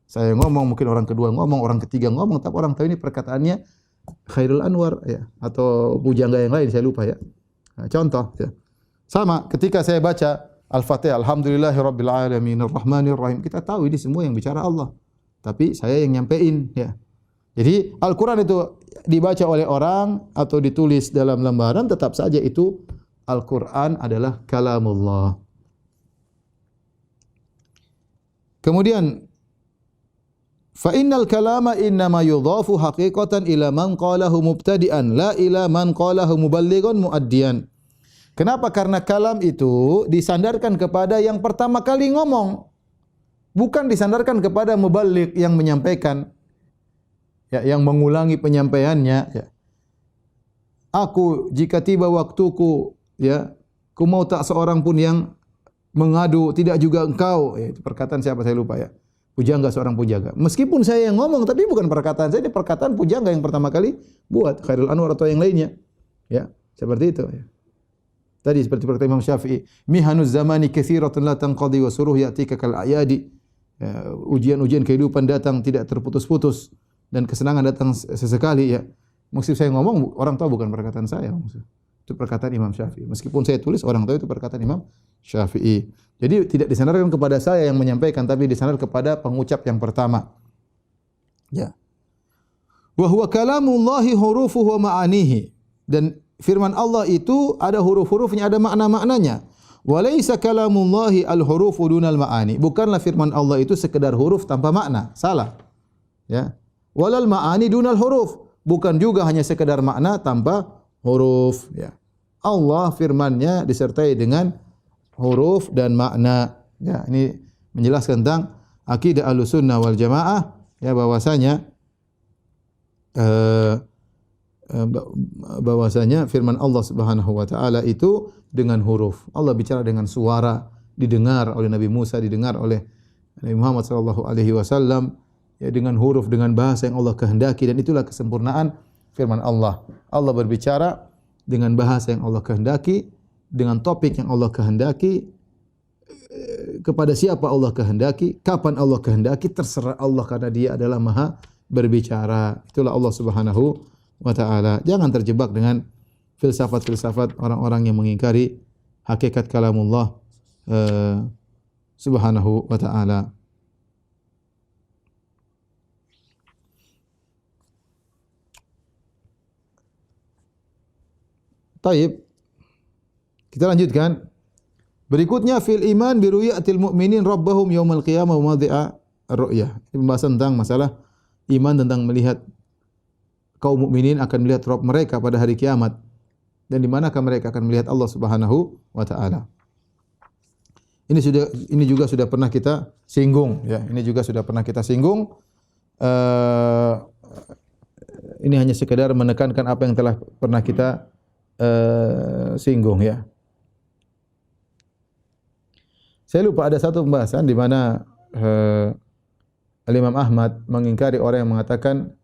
Saya ngomong, mungkin orang kedua ngomong, orang ketiga ngomong, tapi orang tahu ini perkataannya Khairil Anwar ya, atau pujangga yang lain saya lupa ya. Nah, contoh ya. Sama ketika saya baca Al-Fatihah, Alhamdulillahirabbil alamin arrahmanir rahim. Kita tahu ini semua yang bicara Allah. Tapi saya yang nyampein ya. Jadi Al-Qur'an itu dibaca oleh orang atau ditulis dalam lembaran, tetap saja itu Al-Qur'an adalah kalamullah. Kemudian fa innal kalama innama yudhafu haqiqatan ila man qalahu mubtadi'an la ila man qalahu muballighan muaddiyan. Kenapa? Karena kalam itu disandarkan kepada yang pertama kali ngomong, bukan disandarkan kepada muballigh yang menyampaikan, ya, yang mengulangi penyampaiannya. Ya. Aku jika tiba waktuku, ya, ku mau tak seorang pun yang mengadu, tidak juga engkau. Ya, itu perkataan siapa saya lupa ya. Pujangga, seorang pujangga. Meskipun saya yang ngomong, tapi bukan perkataan saya, ini perkataan pujangga yang pertama kali buat Khairul Anwar atau yang lainnya. Ya, seperti itu. Ya. Tadi seperti perkataan Imam Syafi'i, mihanuz zamani katsiratun la tanqadi wa suruh ya'tika kal ayadi. Ya, ujian-ujian kehidupan datang tidak terputus-putus dan kesenangan datang sesekali ya. Maksud saya ngomong, orang tahu bukan perkataan saya. Itu perkataan Imam Syafi'i. Meskipun saya tulis, orang tahu itu perkataan Imam Syafi'i. Jadi tidak disandarkan kepada saya yang menyampaikan, tapi disandarkan kepada pengucap yang pertama. Ya. Wa huwa kalamullahi hurufuhu wa ma'anihi. Dan firman Allah itu ada huruf-hurufnya, ada makna-maknanya. Walaysa kalamullahi al-hurufu dunal ma'ani. Bukanlah firman Allah itu sekedar huruf tanpa makna. Salah. Ya. Walal ma'ani dunal huruf. Bukan juga hanya sekedar makna tanpa huruf. Ya. Allah firman-Nya disertai dengan huruf dan makna. Ya, ini menjelaskan tentang akidah Ahlussunnah wal Jamaah, ya, bahwasanya firman Allah Subhanahu wa taala itu dengan huruf. Allah bicara dengan suara, didengar oleh Nabi Musa, didengar oleh Nabi Muhammad sallallahu alaihi wasallam, ya, dengan huruf, dengan bahasa yang Allah kehendaki, dan itulah kesempurnaan firman Allah. Allah berbicara dengan bahasa yang Allah kehendaki, dengan topik yang Allah kehendaki, kepada siapa Allah kehendaki, kapan Allah kehendaki, terserah Allah karena Dia adalah Maha berbicara. Itulah Allah Subhanahu wa taala. Jangan terjebak dengan filsafat-filsafat orang-orang yang mengingkari hakikat kalamullah Subhanahu wa taala. Taib. Kita lanjutkan. Berikutnya fil iman bi ru'yatil mu'minin rabbahum yaumal qiyamah wa madhi'a ar-ru'yah. Ini pembahasan tentang masalah iman, tentang melihat kaum mukminin akan melihat Rabb mereka pada hari kiamat, dan di manakah mereka akan melihat Allah Subhanahu wa taala. Ini juga sudah pernah kita singgung ya. Ini juga sudah pernah kita singgung. Ini hanya sekedar menekankan apa yang telah pernah kita singgung ya. Saya lupa ada satu pembahasan di mana Al-Imam Ahmad mengingkari orang yang mengatakan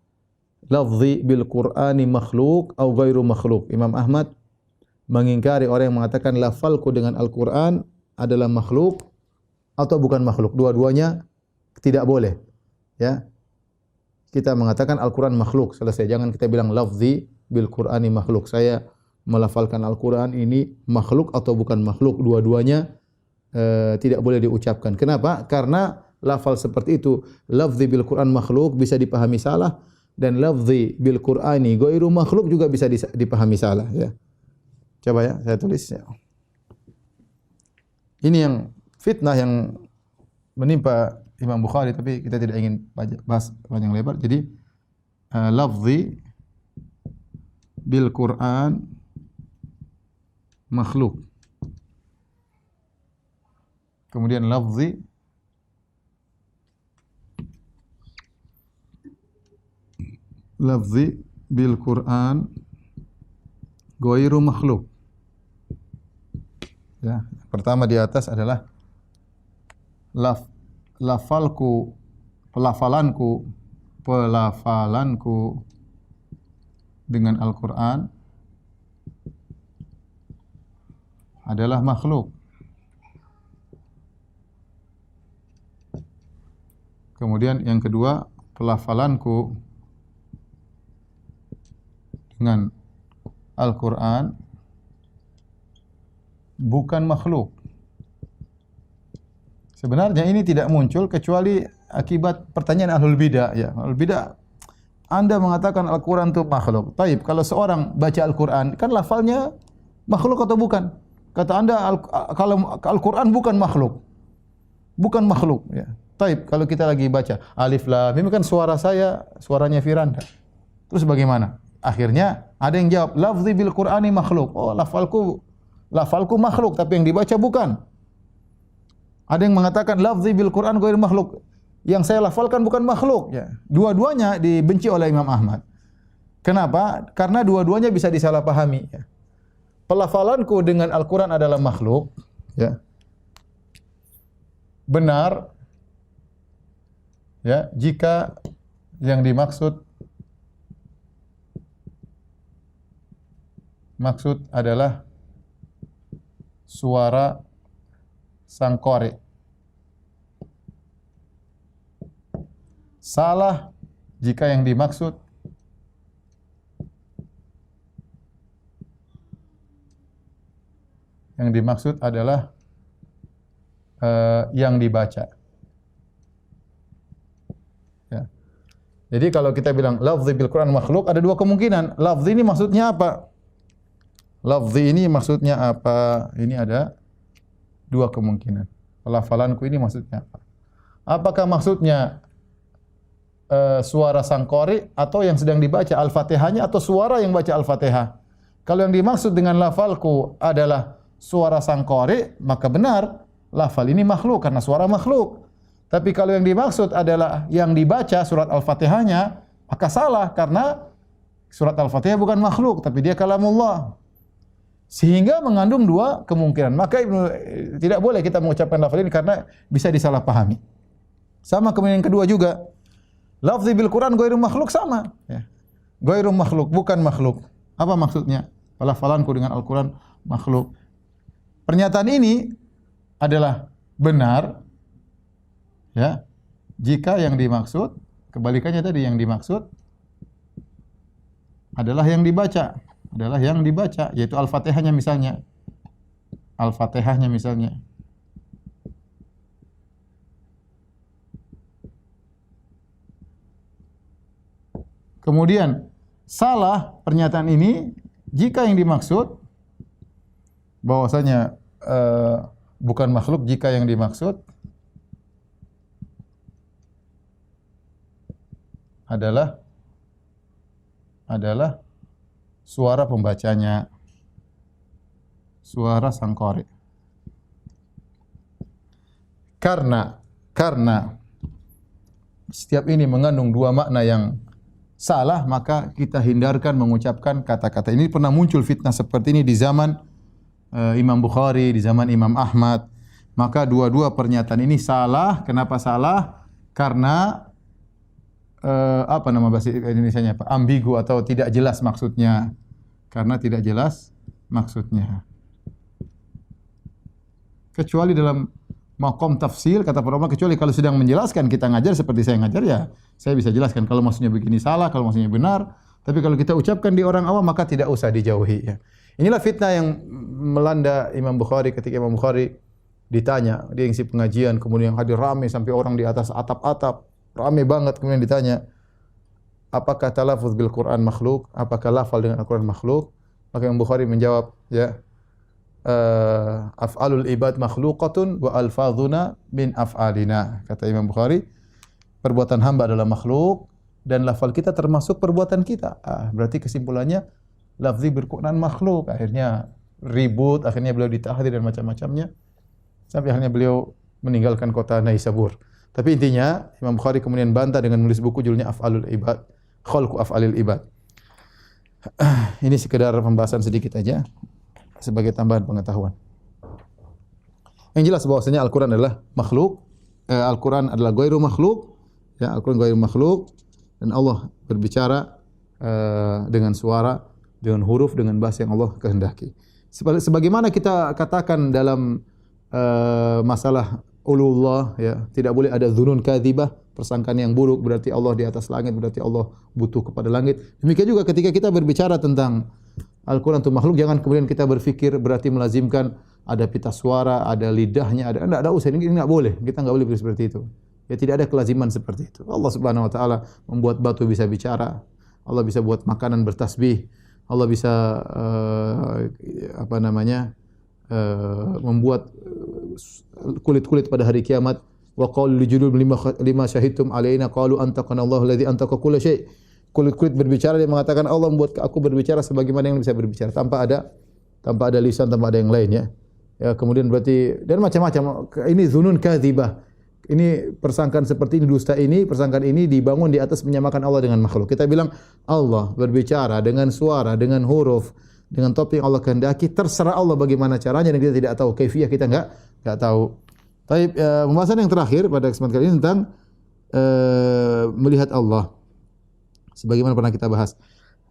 lafzi bil Qur'ani makhluk atau ghairu makhluk. Imam Ahmad mengingkari orang yang mengatakan lafalku dengan Al-Qur'an adalah makhluk atau bukan makhluk. Dua-duanya tidak boleh. Ya. Kita mengatakan Al-Qur'an makhluk, selesai. Jangan kita bilang lafzi bil Qur'ani makhluk. Saya melafalkan Al-Qur'an ini makhluk atau bukan makhluk. Dua-duanya tidak boleh diucapkan. Kenapa? Karena lafal seperti itu, lafzi bil Qur'an makhluk, bisa dipahami salah, dan lafzi bil Qur'ani ghairu makhluk juga bisa dipahami salah ya. Coba ya, saya tulis ya. Ini yang fitnah yang menimpa Imam Bukhari, tapi kita tidak ingin bahas panjang lebar. Jadi lafzi bil Qur'an makhluk. Kemudian lafzi bil Qur'an ghairu makhluk. Ya, pertama di atas adalah pelafalanku dengan Al-Quran adalah makhluk. Kemudian yang kedua, pelafalanku dengan Al-Quran bukan makhluk. Sebenarnya ini tidak muncul kecuali akibat pertanyaan ahlul bidah. Ya, ahlul bidah, Anda mengatakan Al-Quran itu makhluk. Taib, kalau seorang baca Al-Quran, kan lafalnya makhluk atau bukan? Kata Anda, kalau Al-Quran bukan makhluk. Bukan makhluk. Ya. Taib, kalau kita lagi baca Alif Lam Mim, kan suara saya, suaranya Firanda. Terus bagaimana? Akhirnya ada yang jawab, lafzi bil Qur'ani makhluk. Oh, lafalku makhluk, tapi yang dibaca bukan. Ada yang mengatakan lafzi bil Qur'an ghairu makhluk. Yang saya lafalkan bukan makhluk. Ya. Dua-duanya dibenci oleh Imam Ahmad. Kenapa? Karena dua-duanya bisa disalahpahami. Ya. Pelafalanku dengan Al-Quran adalah makhluk. Ya. Benar. Ya, jika yang dimaksud adalah suara sang qari. Salah jika yang dimaksud adalah yang dibaca. Ya. Jadi kalau kita bilang lafzi bil Quran makhluk, ada dua kemungkinan. Lafzi ini maksudnya apa? Lafzi ini maksudnya apa? Ini ada dua kemungkinan. Pelafalanku ini maksudnya apa? Apakah maksudnya suara sang qari atau yang sedang dibaca Al-Fatihahnya atau suara yang baca Al-Fatihah? Kalau yang dimaksud dengan lafalku adalah suara sang qari, maka benar lafal ini makhluk karena suara makhluk. Tapi kalau yang dimaksud adalah yang dibaca surat Al-Fatihahnya, maka salah karena surat Al-Fatihah bukan makhluk tapi dia kalamullah. Sehingga mengandung dua kemungkinan. Maka tidak boleh kita mengucapkan lafal ini karena bisa disalahpahami. Sama kemudian yang kedua juga, lafzi bil Quran ghairu makhluk sama. Ya. Ghairu makhluk, bukan makhluk. Apa maksudnya? Pelafalanku dengan Al-Quran makhluk. Pernyataan ini adalah benar, ya, jika yang dimaksud, kebalikannya tadi, yang dimaksud adalah yang dibaca, yaitu Al-Fatihahnya misalnya. Al-Fatihahnya misalnya. Kemudian salah pernyataan ini jika yang dimaksud bahwasanya bukan makhluk, jika yang dimaksud adalah suara pembacanya, suara sang qari. Karena setiap ini mengandung dua makna yang salah, maka kita hindarkan mengucapkan kata-kata ini. Pernah muncul fitnah seperti ini di zaman Imam Bukhari, di zaman Imam Ahmad. Maka dua-dua pernyataan ini salah. Kenapa salah? Karena apa nama bahasa Indonesianya, Pak? Ambigu atau tidak jelas maksudnya. Karena tidak jelas maksudnya. Kecuali dalam maqam tafsir, kata para ulama, kecuali kalau sedang menjelaskan, kita ngajar seperti saya ngajar, ya saya bisa jelaskan kalau maksudnya begini salah, kalau maksudnya benar. Tapi kalau kita ucapkan di orang awam, maka tidak usah dijauhi. Ya. Inilah fitnah yang melanda Imam Bukhari ketika Imam Bukhari ditanya, dia ngisi pengajian, kemudian hadir ramai sampai orang di atas atap-atap, ramai banget, kemudian ditanya, apakah talaffuz bil Quran makhluk? Apakah lafal dengan Al-Quran makhluk? Maka Imam Bukhari menjawab, ya, af'alul ibad makhluqatun wa alfadhuna min af'alina. Kata Imam Bukhari, perbuatan hamba adalah makhluk dan lafal kita termasuk perbuatan kita. Berarti kesimpulannya lafzi bil Quran makhluk. Akhirnya ribut, akhirnya beliau ditahdir dan macam-macamnya. Sampai akhirnya beliau meninggalkan kota Naisabur. Tapi intinya Imam Bukhari kemudian bantah dengan menulis buku judulnya Af'alul Ibad, Khalqu Af'alil Ibad. Ini sekedar pembahasan sedikit aja sebagai tambahan pengetahuan. Yang jelas bahwasanya Al-Qur'an adalah makhluk, Al-Qur'an adalah ghairu makhluk, ya, Al-Qur'an ghairu makhluk, dan Allah berbicara dengan suara, dengan huruf, dengan bahasa yang Allah kehendaki. Sebagaimana kita katakan dalam masalah ulullah, ya, tidak boleh ada dzunun kadzibah, persangkaan yang buruk, berarti Allah di atas langit, berarti Allah butuh kepada langit. Demikian juga ketika kita berbicara tentang Al-Quran itu makhluk, jangan kemudian kita berfikir berarti melazimkan ada pita suara, ada lidahnya, ada usah, ini enggak boleh. Kita enggak boleh berpikir seperti itu. Ya, tidak ada kelaziman seperti itu. Allah Subhanahu wa taala membuat batu bisa bicara. Allah bisa buat makanan bertasbih. Allah bisa membuat kulit-kulit pada hari kiamat. Wa qalu lijulul lima syahidtum alaina qalu antaqana Allahu alladzi antaqa kulla syai'. Kulit-kulit berbicara, dia mengatakan Allah membuat aku berbicara sebagaimana yang bisa berbicara, tanpa ada lisan, tanpa ada yang lain, ya. Ya, kemudian berarti dan macam-macam. Ini dzunun kadzibah. Ini persangkaan seperti ini, dusta ini, persangkaan ini dibangun di atas menyamakan Allah dengan makhluk. Kita bilang Allah berbicara dengan suara, dengan huruf, dengan topik yang Allah kehendaki, terserah Allah bagaimana caranya, dan kita tidak tahu kaifiyah, kita enggak tahu. Baik, pembahasan yang terakhir pada kesempatan kali ini tentang melihat Allah, sebagaimana pernah kita bahas.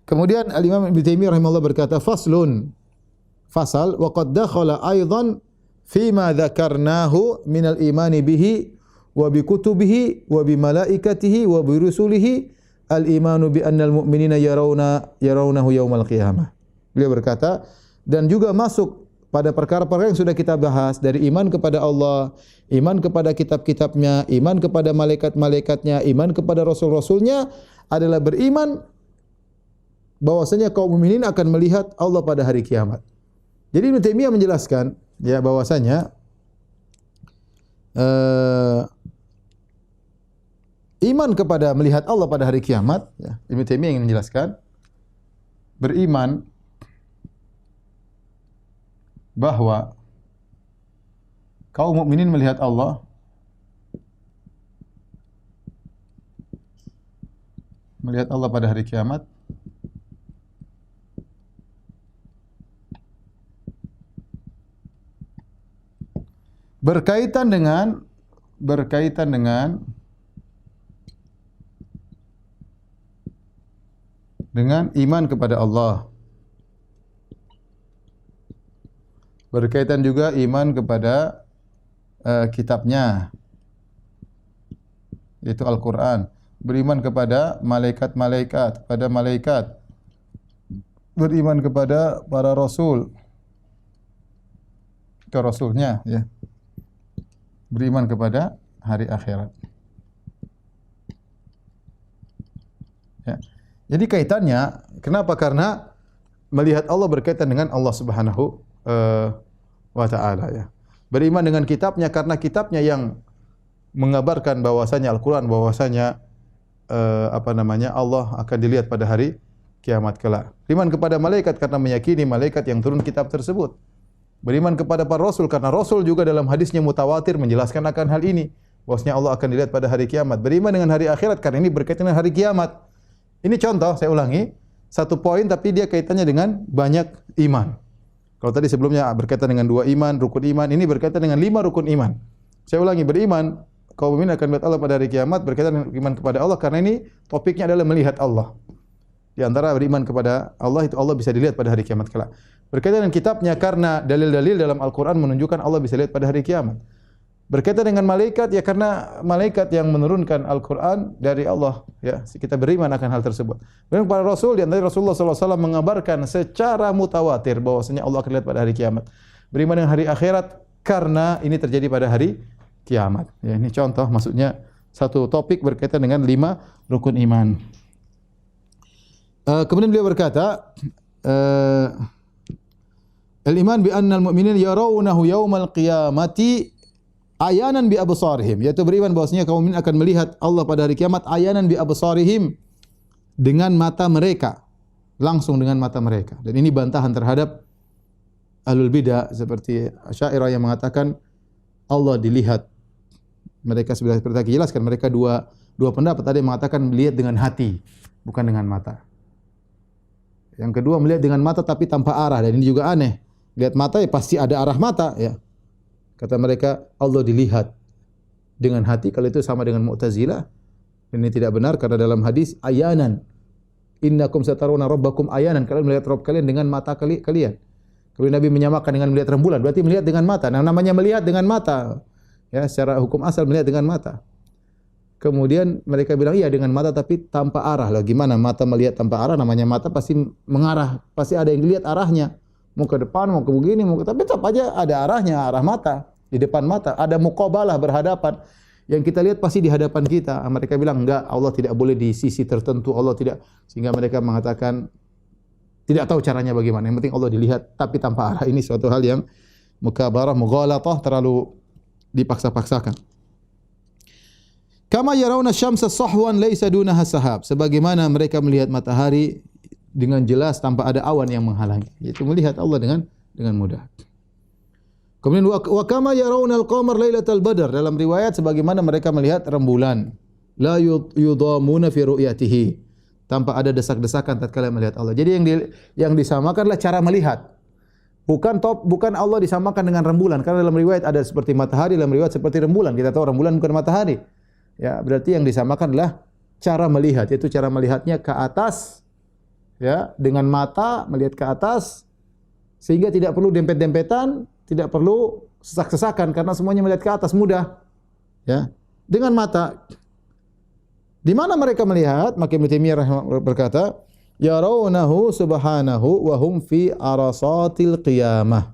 Kemudian Al-Imam Ibnu Taimiyah rahimahullah berkata, fasal wa qad dakhala aidan fi ma dzakarnahu min al-imani bihi wa bi kutubihi wa bi malaikatihi wa bi rusulihi al-imanu bi annal mu'minina yarawnahu yaumal qiyamah. Beliau berkata, dan juga masuk pada perkara-perkara yang sudah kita bahas, dari iman kepada Allah, iman kepada kitab-kitabnya, iman kepada malaikat-malaikatnya, iman kepada rasul-rasulnya, adalah beriman bahwasanya kaum mukminin akan melihat Allah pada hari kiamat. Jadi Ibnu Taimiyah menjelaskan, ya, bahwasanya iman kepada melihat Allah pada hari kiamat, ya, Ibnu Taimiyah ingin menjelaskan, beriman bahwa kaum mukminin melihat Allah pada hari kiamat berkaitan dengan iman kepada Allah, berkaitan juga iman kepada kitabnya, yaitu Al-Quran, beriman kepada malaikat-malaikat, beriman kepada para rasul, ke rasulnya, ya, beriman kepada hari akhirat. Ya. Jadi kaitannya, kenapa? Karena melihat Allah berkaitan dengan Allah Subhanahu wa ta'ala, ya. Beriman dengan kitabnya karena kitabnya yang mengabarkan bahwasanya Al-Quran, bahwasanya Allah akan dilihat pada hari kiamat kelak. Beriman kepada malaikat karena meyakini malaikat yang turun kitab tersebut. Beriman kepada para rasul karena rasul juga dalam hadisnya mutawatir menjelaskan akan hal ini, bahwasanya Allah akan dilihat pada hari kiamat. Beriman dengan hari akhirat karena ini berkaitan dengan hari kiamat. Ini contoh, saya ulangi, satu poin tapi dia kaitannya dengan banyak iman. Kalau tadi sebelumnya berkaitan dengan 2 iman, rukun iman, ini berkaitan dengan 5 rukun iman. Saya ulangi, beriman kaum mukmin akan melihat Allah pada hari kiamat, berkaitan dengan iman kepada Allah karena ini topiknya adalah melihat Allah. Di antara beriman kepada Allah itu Allah bisa dilihat pada hari kiamat kelak. Berkaitan dengan kitabnya karena dalil-dalil dalam Al-Qur'an menunjukkan Allah bisa lihat pada hari kiamat. Berkaitan dengan malaikat, ya karena malaikat yang menurunkan Al-Quran dari Allah, ya, kita beriman akan hal tersebut. Beriman kepada Rasul, di antara Rasulullah SAW mengabarkan secara mutawatir bahwasanya Allah akan lihat pada hari kiamat. Beriman dengan hari akhirat karena ini terjadi pada hari kiamat. Ya, ini contoh, maksudnya satu topik berkaitan dengan 5 rukun iman. Kemudian beliau berkata, al-iman bi annal mu'minin yarawnahu yaumal qiyamati ayanan bi absarihim, yaitu beriman bahwasanya kaum mukmin akan melihat Allah pada hari kiamat ayanan bi absarihim, dengan mata mereka, langsung dengan mata mereka. Dan ini bantahan terhadap ahlul bidah seperti Asy'ariyah yang mengatakan Allah dilihat. Mereka sudah seperti jelaskan, mereka dua pendapat. Ada yang mengatakan melihat dengan hati, bukan dengan mata. Yang kedua melihat dengan mata tapi tanpa arah, dan ini juga aneh. Lihat mata ya pasti ada arah mata ya. Kata mereka Allah dilihat dengan hati, kalau itu sama dengan Mu'tazilah. Ini tidak benar karena dalam hadis ayanan. Innakum satarawna rabbakum ayanan, kalian melihat Rabb kalian dengan mata kalian. Kalau Nabi menyamakan dengan melihat rembulan, berarti melihat dengan mata. Nah, namanya melihat dengan mata. Ya, secara hukum asal melihat dengan mata. Kemudian mereka bilang iya dengan mata tapi tanpa arah. Lah gimana mata melihat tanpa arah? Namanya mata pasti mengarah, pasti ada yang dilihat arahnya. Mau ke depan, mau ke begini, mau ke, tapi tetap aja ada arahnya, arah mata, di depan mata. Ada muqabalah, berhadapan. Yang kita lihat pasti di hadapan kita. Mereka bilang enggak, Allah tidak boleh di sisi tertentu, Allah tidak. Sehingga mereka mengatakan tidak tahu caranya bagaimana. Yang penting Allah dilihat tapi tanpa arah. Ini suatu hal yang mukabarah, mughalatah, terlalu dipaksa-paksakan. Kama yarawna syamsa sahwan laisa dunaha sahab. Sebagaimana mereka melihat matahari dengan jelas tanpa ada awan yang menghalangi. Yaitu melihat Allah dengan mudah. Kemudian wa kama yarawna al-qamar lailatal badr. Dalam riwayat sebagaimana mereka melihat rembulan. La yudamuna fi ru'yatihi. Tanpa ada desak-desakan tatkala melihat Allah. Jadi yang disamakanlah cara melihat. Bukan Allah disamakan dengan rembulan. Karena dalam riwayat ada seperti matahari, dalam riwayat seperti rembulan. Kita tahu rembulan bukan matahari. Ya, berarti yang disamakan adalah cara melihat, yaitu cara melihatnya ke atas, ya, dengan mata melihat ke atas, sehingga tidak perlu dempet-dempetan, tidak perlu sesak-sesakan, karena semuanya melihat ke atas mudah, ya, dengan mata. Di mana mereka melihat? Maka Ibnu Taimiyah berkata, yarawnahu subhanahu wa hum fi arasatil qiyamah.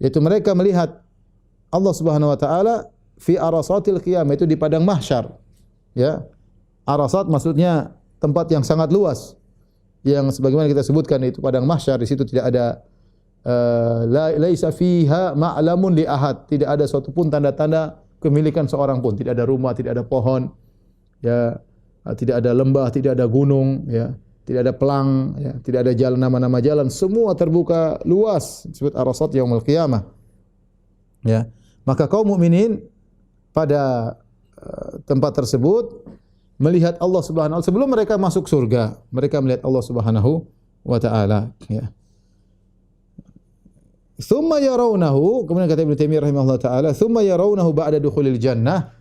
Yaitu mereka melihat Allah Subhanahu wa taala fi arasatil qiyamah, itu di padang mahsyar. Ya. Arasat maksudnya tempat yang sangat luas. Yang sebagaimana kita sebutkan itu padang mahsyar, di situ tidak ada laisa fiha ma'lamun li ahad, tidak ada suatu pun tanda-tanda kepemilikan seorang pun, tidak ada rumah, tidak ada pohon, ya, tidak ada lembah, tidak ada gunung, ya, tidak ada pelang, ya, tidak ada jalan, nama-nama jalan, semua terbuka luas, disebut arasat yaumul qiyamah. Ya. Maka kaum mukminin pada tempat tersebut melihat Allah Subhanahu wa taala sebelum mereka masuk surga, mereka melihat Allah Subhanahu wa taala, ya. Tsumma yarawnahu, kemudian kata Ibnu Taimiyah rahimahullah taala, tsumma yarawnahu ba'da dukhulil jannah.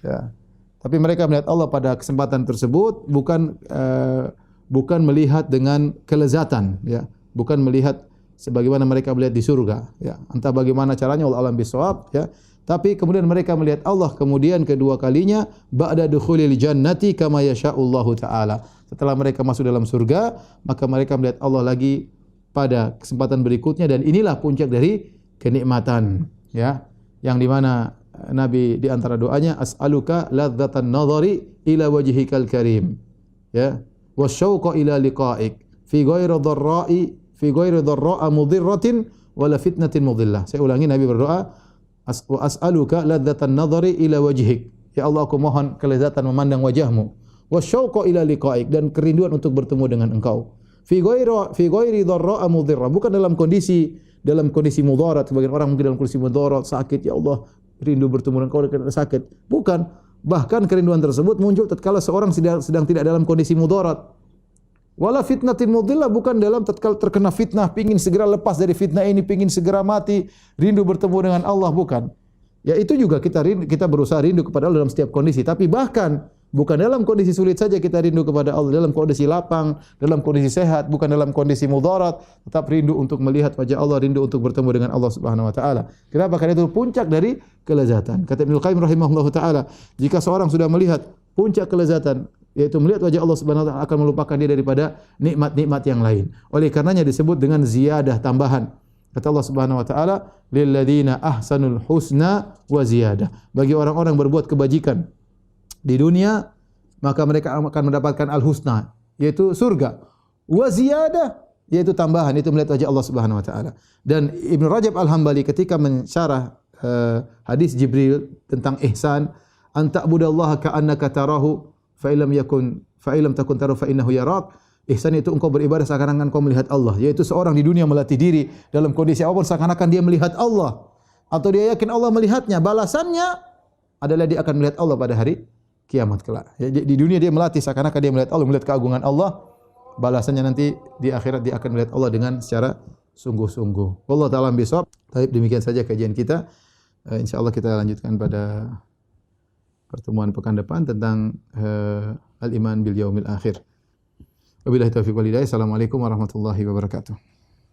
Ya. Tapi mereka melihat Allah pada kesempatan tersebut bukan melihat dengan kelezatan, ya. Bukan melihat sebagaimana mereka melihat di surga, ya. Entah bagaimana caranya, Allah alam bisawab, ya. Tapi kemudian mereka melihat Allah kemudian kedua kalinya ba'da dukhulil jannati kama yasha'ullahu taala. Setelah mereka masuk dalam surga, maka mereka melihat Allah lagi pada kesempatan berikutnya, dan inilah puncak dari kenikmatan, ya. Yang di mana Nabi di antara doanya, as'aluka ladzatan nadhari ila wajhikal karim, ya, wasyauqa ila liqa'ik fi ghairi dharra'a mudhirratin wala fitnatin mudhillah. Saya ulangi, Nabi berdoa, wa as'aluka ladzatan nadhari ila wajhik, ya Allah, aku mohon kelezatan memandang wajahmu, wasyauqa ila liqa'ik, dan kerinduan untuk bertemu dengan engkau, fi ghairi dharra'a mudhirrah, bukan dalam kondisi mudarat. Sebagian orang mungkin dalam kondisi mudarat, sakit, ya Allah rindu bertemu dengan engkau karena sakit. Bukan, bahkan kerinduan tersebut muncul tatkala seorang sedang tidak dalam kondisi mudarat. Wala fitnatin mudhillah, bukan dalam tatkala terkena fitnah, pingin segera lepas dari fitnah ini, pingin segera mati, rindu bertemu dengan Allah, bukan. Ya, itu juga kita berusaha rindu kepada Allah dalam setiap kondisi, tapi bahkan bukan dalam kondisi sulit saja kita rindu kepada Allah, dalam kondisi lapang, dalam kondisi sehat, bukan dalam kondisi mudarat, tetap rindu untuk melihat wajah Allah, rindu untuk bertemu dengan Allah Subhanahu wa taala. Kenapa? Karena itu puncak dari kelezatan. Kata Ibnu Qayyim rahimahullahu taala, jika seorang sudah melihat puncak kelezatan, yaitu melihat wajah Allah Subhanahu wa taala, akan melupakan dia daripada nikmat-nikmat yang lain. Oleh karenanya disebut dengan ziyadah, tambahan. Kata Allah Subhanahu wa taala, lil ladzina ahsanul husna wa ziyadah. Bagi orang-orang berbuat kebajikan di dunia, maka mereka akan mendapatkan al-husna, yaitu surga. Wa ziyadah, yaitu tambahan, itu melihat wajah Allah Subhanahu wa taala. Dan Ibnu Rajab Al-Hambali ketika mensyarah hadis Jibril tentang ihsan, anta'budallaha ka'annaka tarahu fa illam takun tarahu fa innahu yarak. Ihsan itu engkau beribadah seakan-akan engkau melihat Allah, yaitu seorang di dunia melatih diri dalam kondisi apapun seakan-akan dia melihat Allah, atau dia yakin Allah melihatnya. Balasannya adalah dia akan melihat Allah pada hari kiamat kelak. Ya, di dunia dia melatih seakan-akan dia melihat Allah, melihat keagungan Allah, balasannya nanti di akhirat dia akan melihat Allah dengan secara sungguh-sungguh. Wallahu ta'ala bisawab. Baik, demikian saja kajian kita. Insyaallah kita lanjutkan pada pertemuan pekan depan tentang al-iman bil yaumil akhir. Wabillahi taufiq wal hidayah. Assalamualaikum warahmatullahi wabarakatuh.